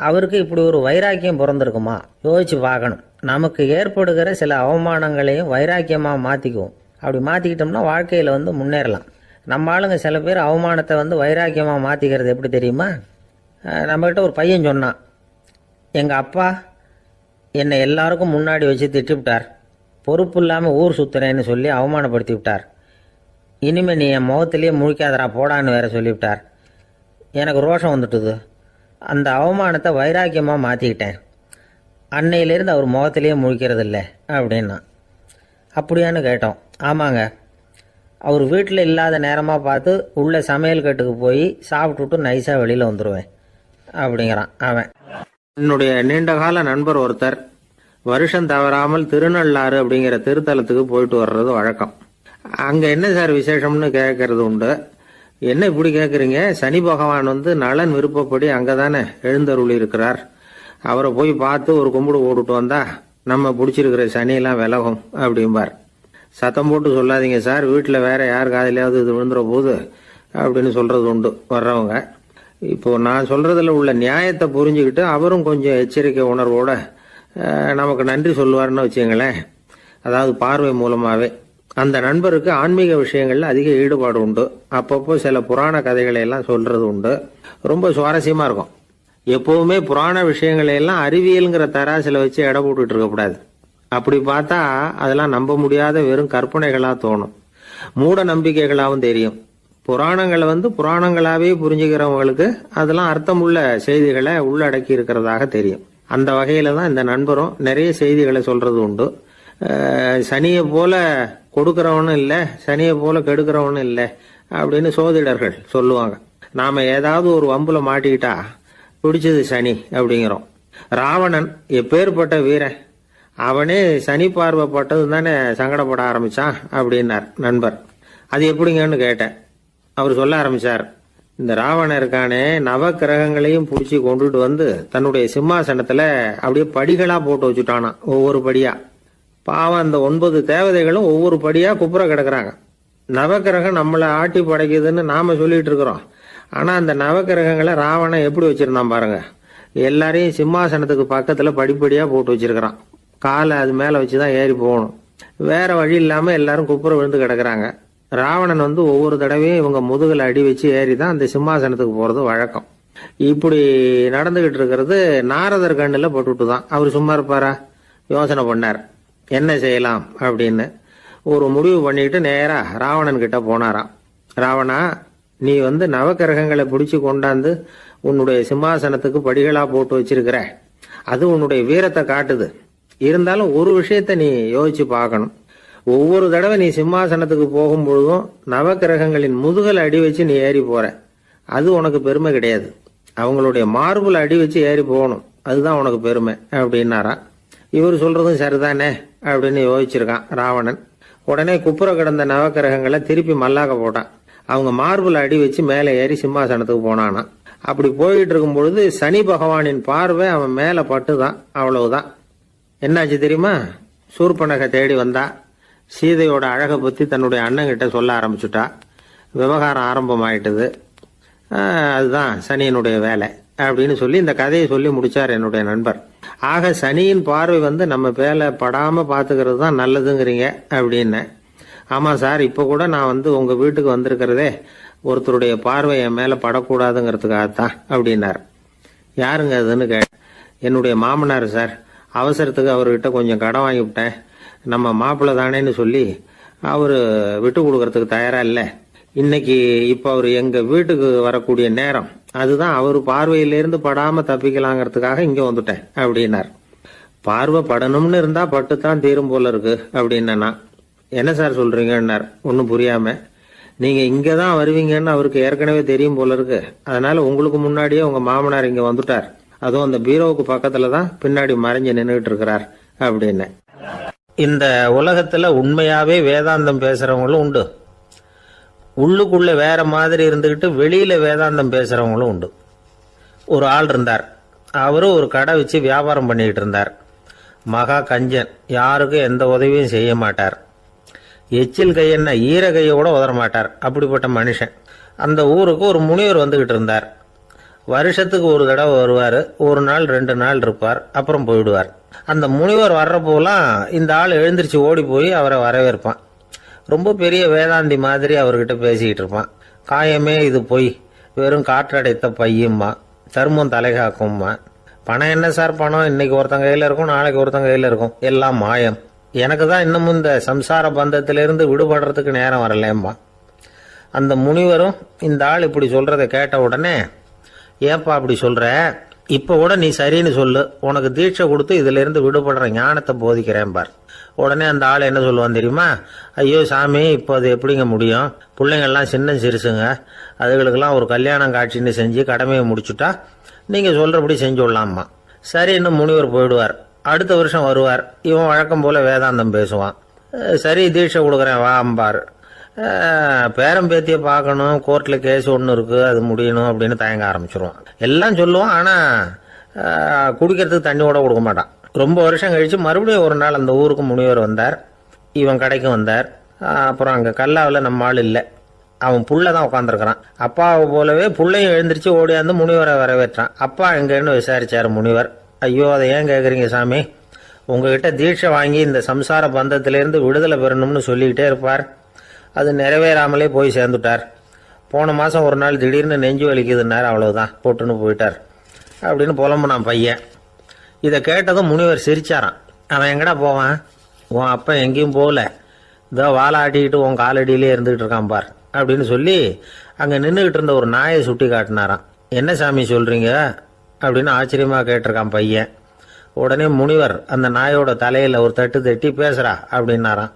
அவருக்கு இப்படி ஒரு வைராக்கியம் பிறந்திருக்குமா? யோசிச்சு பார்க்கணும். நமக்கு ஏற்படுகிற சில அவமானங்களையும் வைராக்கியமாக மாற்றிக்குவோம். அப்படி மாற்றிக்கிட்டோம்னா வாழ்க்கையில் முன்னேறலாம். நம்ம ஆளுங்க சில பேர் அவமானத்தை வைராக்கியமாக மாற்றிக்கிறது எப்படி தெரியுமா? நம்மகிட்ட ஒரு பையன் சொன்னான், எங்கள் அப்பா என்னை எல்லாருக்கும் முன்னாடி வச்சு திட்டிவிட்டார். பொறுப்பு இல்லாமல் ஊர் சுற்றுறேன்னு சொல்லி அவமானப்படுத்தி விட்டார். இனிமேல் நீ என் முகத்திலேயே முழிக்காதரா போடான்னு வேற சொல்லிவிட்டார். எனக்கு ரோஷம் வந்துட்டுது. அந்த அவமானத்தை வைராக்கியமாக மாற்றிக்கிட்டேன். அன்னையிலேருந்து அவர் முகத்திலேயே முழிக்கிறது இல்லை அப்படின்னா. அப்படியான்னு கேட்டோம். ஆமாங்க, அவர் வீட்டில் இல்லாத நேரமாக பார்த்து உள்ள சமையல் கட்டுக்கு போய் சாப்பிட்டுட்டு நைஸாக வெளியில் வந்துடுவேன் அப்படிங்கிறான் அவன். என்னுடைய நீண்டகால நண்பர் ஒருத்தர் வருஷம் தவறாமல் திருநள்ளாறு அப்படிங்கிற திருத்தலத்துக்கு போயிட்டு வர்றது வழக்கம். அங்கே என்ன சார் விசேஷம்னு கேட்கறது உண்டு. என்ன இப்படி கேட்குறீங்க? சனி பகவான் நலன் விருப்பப்படி அங்கே தானே எழுந்தருளி இருக்கிறார். அவரை போய் பார்த்து ஒரு கும்பிடு போட்டுட்டு வந்தா நம்ம பிடிச்சிருக்கிற சனியெல்லாம் விலகும் அப்படிம்பார். சத்தம் போட்டு சொல்லாதீங்க சார், வீட்டில் வேற யார் காதிலையாவது இது விழுந்துற போது அப்படின்னு சொல்றது உண்டு வர்றவங்க. இப்போ நான் சொல்றதுல உள்ள நியாயத்தை புரிஞ்சுக்கிட்டு அவரும் கொஞ்சம் எச்சரிக்கை உணர்வோட நமக்கு நன்றி சொல்லுவார்னு வச்சுங்களேன். அதாவது பார்வை மூலமாவே. அந்த நண்பருக்கு ஆன்மீக விஷயங்கள்ல அதிக ஈடுபாடு உண்டு. அப்பப்போ சில புராண கதைகளை எல்லாம் சொல்றது உண்டு. ரொம்ப சுவாரஸ்யமா இருக்கும். எப்பவுமே புராண விஷயங்களை எல்லாம் அறிவியல்ங்கிற தராசில வச்சு எடை போட்டுட்டு இருக்கக்கூடாது. அப்படி பார்த்தா அதெல்லாம் நம்ப முடியாத வெறும் கற்பனைகளா தோணும், மூட நம்பிக்கைகளாகவும் தெரியும். புராணங்களை புராணங்களாவே புரிஞ்சுக்கிறவங்களுக்கு அதெல்லாம் அர்த்தமுள்ள செய்திகளை உள்ளடக்கி இருக்கிறதாக தெரியும். அந்த வகையில தான் இந்த நண்பரும் நிறைய செய்திகளை சொல்றது உண்டு. சனியை போல கொடுக்கிறவனும் இல்லை, சனியை போல கெடுக்கிறவனும் இல்லை அப்படின்னு சோதிடர்கள் சொல்லுவாங்க. நாம ஏதாவது ஒரு வம்புல மாட்டிக்கிட்டா பிடிச்சது சனி அப்படிங்கிறோம். ராவணன் எப்பேற்பட்ட வீரன், அவனே சனி பார்வைப்பட்டது தானே சங்கடப்பட ஆரம்பிச்சான் அப்படின்னார் நண்பர். அது எப்படிங்கன்னு கேட்டேன். அவர் சொல்ல ஆரம்பிச்சார், இந்த ராவணன் இருக்கானே நவ கிரகங்களையும் பிடிச்சி கொண்டுட்டு தன்னுடைய சிம்மாசனத்துல அப்படியே படிகளா போட்டு வச்சுட்டானா, ஒவ்வொரு படியா. பாவம் அந்த 9 தேவதைகளும் ஒவ்வொரு படியா குப்புற கிடக்குறாங்க. நவக்கிரகம் நம்மளை ஆட்டி படைக்குதுன்னு நாம சொல்லிட்டு இருக்கிறோம். ஆனா அந்த நவக்கிரகங்களை ராவணன் எப்படி வச்சிருந்தான் பாருங்க. எல்லாரையும் சிம்மாசனத்துக்கு பக்கத்துல படிப்படியா போட்டு வச்சிருக்கிறான். காலை அது மேல வச்சுதான் ஏறி போகணும். வேற வழி இல்லாம எல்லாரும் குப்புற விழுந்து கிடக்குறாங்க. ராவணன் ஒவ்வொரு தடவையும் இவங்க முதுகுல அடி வச்சு ஏறி தான் அந்த சிம்மாசனத்துக்கு போறது வழக்கம். இப்படி நடந்துகிட்டு இருக்கிறது நாரதர் கண்ணுல பட்டுட்டு தான். அவர் சும்மா இருப்பாரா? யோசனை பண்ணார் என்ன செய்யலாம் அப்படின்னு. ஒரு முடிவு பண்ணிட்டு நேரா ராவணன் கிட்ட போனாராம். ராவணா, நீ நவக்கிரகங்களை பிடிச்சு கொண்டாந்து உன்னுடைய சிம்மாசனத்துக்கு படிகளா போட்டு வச்சிருக்கிற, அது உன்னுடைய வீரத்தை காட்டுது. இருந்தாலும் ஒரு விஷயத்த நீ யோசிச்சு பார்க்கணும். ஒவ்வொரு தடவை நீ சிம்மாசனத்துக்கு போகும்பொழுதும் நவக்கிரகங்களின் முதுகல் அடி வச்சு நீ ஏறி போற, அது உனக்கு பெருமை கிடையாது. அவங்களுடைய மார்புல அடி வச்சு ஏறி போகணும், அதுதான் உனக்கு பெருமை அப்படின்னாரா. இவர் சொல்றதும் சரிதானே அப்படின்னு யோசிச்சிருக்கான் ராவணன். உடனே குப்புற கிடந்த நவக்கிரகங்களை திருப்பி மல்லாக்க போட்டான். அவங்க மார்புல அடி வச்சு மேலே ஏறி சிம்மாசனத்துக்கு போனானா. அப்படி போயிட்டு இருக்கும் பொழுது சனி பகவானின் பார்வை அவன் மேல பட்டுதான். அவ்வளவுதான். என்னாச்சு தெரியுமா? சூர்பனகை தேடி வந்தா. சீதையோட அழகை பற்றி தன்னுடைய அண்ணங்கிட்ட சொல்ல ஆரம்பிச்சுட்டா. விவகாரம் ஆரம்பமாயிட்டது. அதுதான் சனியனுடைய வேலை அப்படின்னு சொல்லி இந்த கதையை சொல்லி முடிச்சார் என்னுடைய நண்பர். ஆக சனியின் பார்வை நம்ம மேல படாம பாத்துக்கிறது தான் நல்லதுங்கிறீங்க அப்படின்னு. ஆமா சார், இப்ப கூட நான் உங்க வீட்டுக்கு வந்திருக்கிறதே ஒருத்தருடைய பார்வை என் மேல படக்கூடாதுங்கிறதுக்காகத்தான் அப்படின்னார். யாருங்க அதுன்னு என்னுடைய மாமனார் சார். அவசரத்துக்கு அவர்கிட்ட கொஞ்சம் கடன் வாங்கிவிட்டேன். நம்ம மாப்பிள்ளை தானேன்னு சொல்லி அவரு விட்டு கொடுக்கறதுக்கு தயாரா இல்லை. இன்னைக்கு இப்ப அவரு எங்க வீட்டுக்கு வரக்கூடிய நேரம், அதுதான் அவரு பார்வையிலிருந்து படாம தப்பிக்கலாங்கிறதுக்காக இங்க வந்துட்டேன் அப்படின்னார். பார்வை படணும்னு இருந்தா பட்டுத்தான் தீரும் போல இருக்கு அப்படின்னா. என்ன சார் சொல்றீங்கன்னார் ஒன்னும் புரியாம. நீங்க இங்கதான் வருவீங்கன்னு அவருக்கு ஏற்கனவே தெரியும் போல இருக்கு. அதனால உங்களுக்கு முன்னாடியே உங்க மாமனார் இங்க வந்துட்டார். அதுவும் அந்த பீரோவுக்கு பக்கத்துலதான் பின்னாடி மறைஞ்சு நின்றுட்டு இருக்கிறார் அப்படின்னு. இந்த உலகத்துல உண்மையாவே வேதாந்தம் பேசுறவங்களும் உண்டு. உள்ளுக்குள்ள வேற மாதிரி இருந்துகிட்டு வெளியில வேதாந்தம் பேசுறவங்களும் உண்டு. ஒரு ஆள் இருந்தார். அவரும் ஒரு கடை வச்சு வியாபாரம் பண்ணிக்கிட்டு இருந்தார். மகா கஞ்சன், யாருக்கும் எந்த உதவியும் செய்ய மாட்டார். எச்சில் கையென்ன ஈர கையை கூட உதற மாட்டார். அப்படிப்பட்ட மனுஷன். அந்த ஊருக்கு ஒரு முனிவர் வந்துகிட்டு இருந்தார். வருஷத்துக்கு ஒரு தடவை வருவார். ஒரு நாள் 2 நாள் இருப்பார், அப்புறம் போயிடுவார். அந்த முனிவர் வர்றப்போலாம் இந்த ஆள் எழுந்திரிச்சு ஓடி போய் அவரை வரவேற்பான். ரொம்ப பெரிய வேதாந்தி மாதிரி அவர்கிட்ட பேசிக்கிட்டு இருப்பான். காயமே இது பொய், வெறும் காற்றடைத்த பையும்மா, தர்மம் தலைகாக்கும்மா. பணம் என்ன சார் பணம், இன்னைக்கு ஒருத்தன் கையில இருக்கும், நாளைக்கு ஒருத்தன் கையில இருக்கும், எல்லாம் மாயம். எனக்கு தான் இன்னமும் இந்த சம்சார பந்தத்திலிருந்து விடுபடுறதுக்கு நேரம் வரலேம்மா. அந்த முனிவரும் இந்த ஆள் இப்படி சொல்றதை கேட்ட உடனே, ஏப்பா அப்படி சொல்ற, இப்ப கூட நீ சரின்னு சொல்லு, உனக்கு தீட்சை கொடுத்து இதுல இருந்து விடுபடுற ஞானத்தை போதிக்கிறேன் பார். உடனே அந்த ஆள் என்ன சொல்லுவான் தெரியுமா? ஐயோ சாமி, இப்போ அது எப்படிங்க முடியும்? பிள்ளைங்கள்லாம் சின்ன சிறுசுங்க, அதுகளுக்கெல்லாம் ஒரு கல்யாணம் காட்சின்னு செஞ்சு கடமையை முடிச்சுட்டா நீங்க சொல்றபடி செஞ்சு விடலாமா. சரி, இன்னும் முனிவர் போயிடுவார். அடுத்த வருஷம் வருவார். இவன் வழக்கம் போல வேதாந்தம் பேசுவான். சரி, தீட்சை கொடுக்குறேன் வா அம்பார். பேரம் பேத்தியை பார்க்கணும், கோர்ட்ல கேஸ் ஒன்று இருக்கு, அது முடியணும் அப்படின்னு தயங்க ஆரம்பிச்சிருவான். எல்லாம் சொல்லுவான், ஆனா குடிக்கிறதுக்கு தண்ணி கூட கொடுக்க மாட்டான். ரொம்ப வருஷம் கழிச்சு மறுபடியும் ஒரு நாள் அந்த ஊருக்கு முனிவர் வந்தார். இவன் கடைக்கு வந்தார். அப்புறம் அங்க கல்லாவில் நம்ம ஆள் இல்லை. அவன் புள்ள தான் உட்காந்துருக்கிறான். அப்பாவை போலவே புள்ளையும் எழுந்திரிச்சு ஓடியாந்து முனிவரை வரவேற்றான். அப்பா எங்கன்னு விசாரிச்சாரு முனிவர். ஐயோ, அதை ஏன் கேட்குறீங்க சாமி? உங்ககிட்ட தீட்சை வாங்கி இந்த சம்சார பந்தத்திலேருந்து விடுதலை பெறணும்னு சொல்லிக்கிட்டே இருப்பார். அது நிறைவேறாமலே போய் சேர்ந்துட்டார். போன மாதம் ஒரு நாள் திடீர்னு நெஞ்சு வலிக்குதுன்னார். அவ்வளவுதான், போட்டுன்னு போயிட்டார் அப்படின்னு புலம்புனான் பையன். இதை கேட்டதும் முனிவர் சிரிச்சாரான். அவன் எங்கடா போவான்? உன் அப்பா எங்கேயும் போகல, இதோ வாழை ஆட்டிக்கிட்டு உன் காலடியிலே இருந்துகிட்டு இருக்கான் பார் அப்படின்னு சொல்லி அங்கே நின்றுகிட்டு இருந்த ஒரு நாயை சுட்டி காட்டினாரான். என்ன சாமி சொல்றீங்க அப்படின்னு ஆச்சரியமா கேட்டிருக்கான் பையன். உடனே முனிவர் அந்த நாயோட தலையில ஒரு தட்டு தட்டி பேசுறா அப்படின்னாரான்.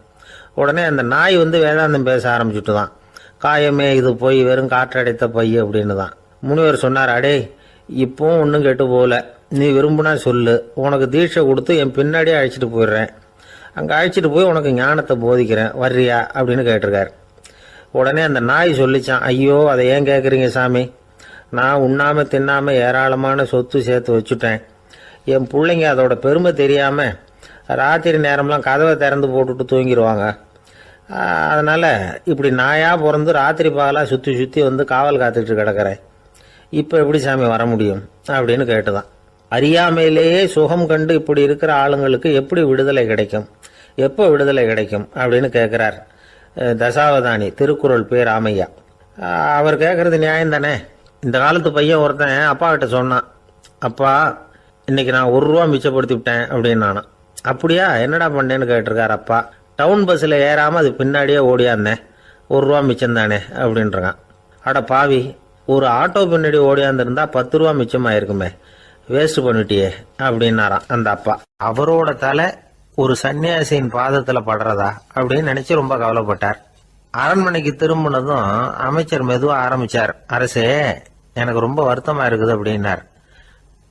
உடனே அந்த நாய் வேதாந்தம் பேச ஆரம்பிச்சுட்டு தான். காயமே இது போய் வெறும் காற்றடைத்த பைய அப்படின்னு தான். முனிவர் சொன்னார், அடே இப்பவும் ஒன்றும் கெட்டு போகல, நீ விரும்புனா சொல்லு, உனக்கு தீட்சை கொடுத்து என் பின்னாடியே அழைச்சிட்டு போயிடுறேன், அங்கே அழைச்சிட்டு போய் உனக்கு ஞானத்தை போதிக்கிறேன், வர்றியா அப்படின்னு கேட்டிருக்காரு. உடனே அந்த நாய் சொல்லிச்சான், ஐயோ அதை ஏன் கேட்குறீங்க சாமி, நான் உண்ணாம தின்னாம ஏராளமான சொத்து சேர்த்து வச்சுட்டேன். என் பிள்ளைங்க அதோட பெருமை தெரியாம ராத்திரி நேரம்லாம் கதவை திறந்து போட்டுட்டு தூங்கிடுவாங்க. அதனால இப்படி நாயா பிறந்து ராத்திரி பகலா சுற்றி சுற்றி காவல் காத்துட்டு கிடக்கிறேன். இப்போ எப்படி சாமி வர முடியும் அப்படின்னு கேட்டுதான். அறியாமையிலேயே சுகம் கண்டு இப்படி இருக்கிற ஆளுங்களுக்கு எப்படி விடுதலை கிடைக்கும், எப்போ விடுதலை கிடைக்கும் அப்படின்னு கேட்கிறார் தசாவதானி, திருக்குறள் பேர் ராமையா. அவர் கேட்கறது நியாயம் தானே. இந்த காலத்து பையன் ஒருத்தன் அப்பா கிட்ட சொன்னான், அப்பா இன்னைக்கு நான் 1 ரூபா மிச்சப்படுத்தி விட்டேன் அப்படின்னு. நானும் அப்படியா, என்னடா பண்ணேன்னு கேட்டிருக்காரு அப்பா. டவுன் பஸ்ஸில் ஏறாமல் அது பின்னாடியே ஓடியாந்தேன், 1 ரூபா மிச்சம் தானே அப்படின்றான். அட பாவி, ஒரு ஆட்டோ பின்னாடி ஓடியாந்துருந்தா 10 ரூபா மிச்சமாயிருக்குமே, வேஸ்ட் பண்ணிட்டியே அப்படின்னாராம் அந்த அப்பா. அவரோட தலை ஒரு சன்னியாசியின் பாதத்தில் படுறதா அப்படின்னு நினைச்சு ரொம்ப கவலைப்பட்டார். அரண்மனைக்கு திரும்பினதும் அமைச்சர் மெதுவா ஆரம்பிச்சார், அரசே எனக்கு ரொம்ப வருத்தமா இருக்குது அப்படின்னார்.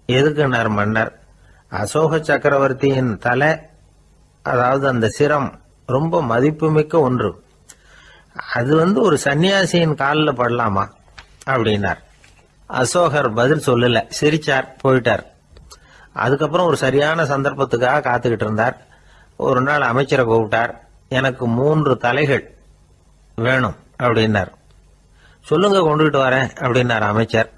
எதுக்குன்னார் மன்னர். அசோக சக்கரவர்த்தியின் தலை, அதாவது அந்த சிரம் ரொம்ப மதிப்புமிக்க ஒன்று, அது ஒரு சன்னியாசியின் காலில் படலாமா அப்படின்னார். அசோகர் பதில் சொல்லல, சிரிச்சார், போயிட்டார். அதுக்கப்புறம் ஒரு சரியான சந்தர்ப்பத்துக்காக காத்துக்கிட்டு இருந்தார். ஒரு நாள் அமைச்சரை கூப்பிட்டார். எனக்கு 3 தலைகள் வேணும் அப்படின்னார். சொல்லுங்க, கொண்டுகிட்டு வரேன் அப்படின்னார் அமைச்சர்.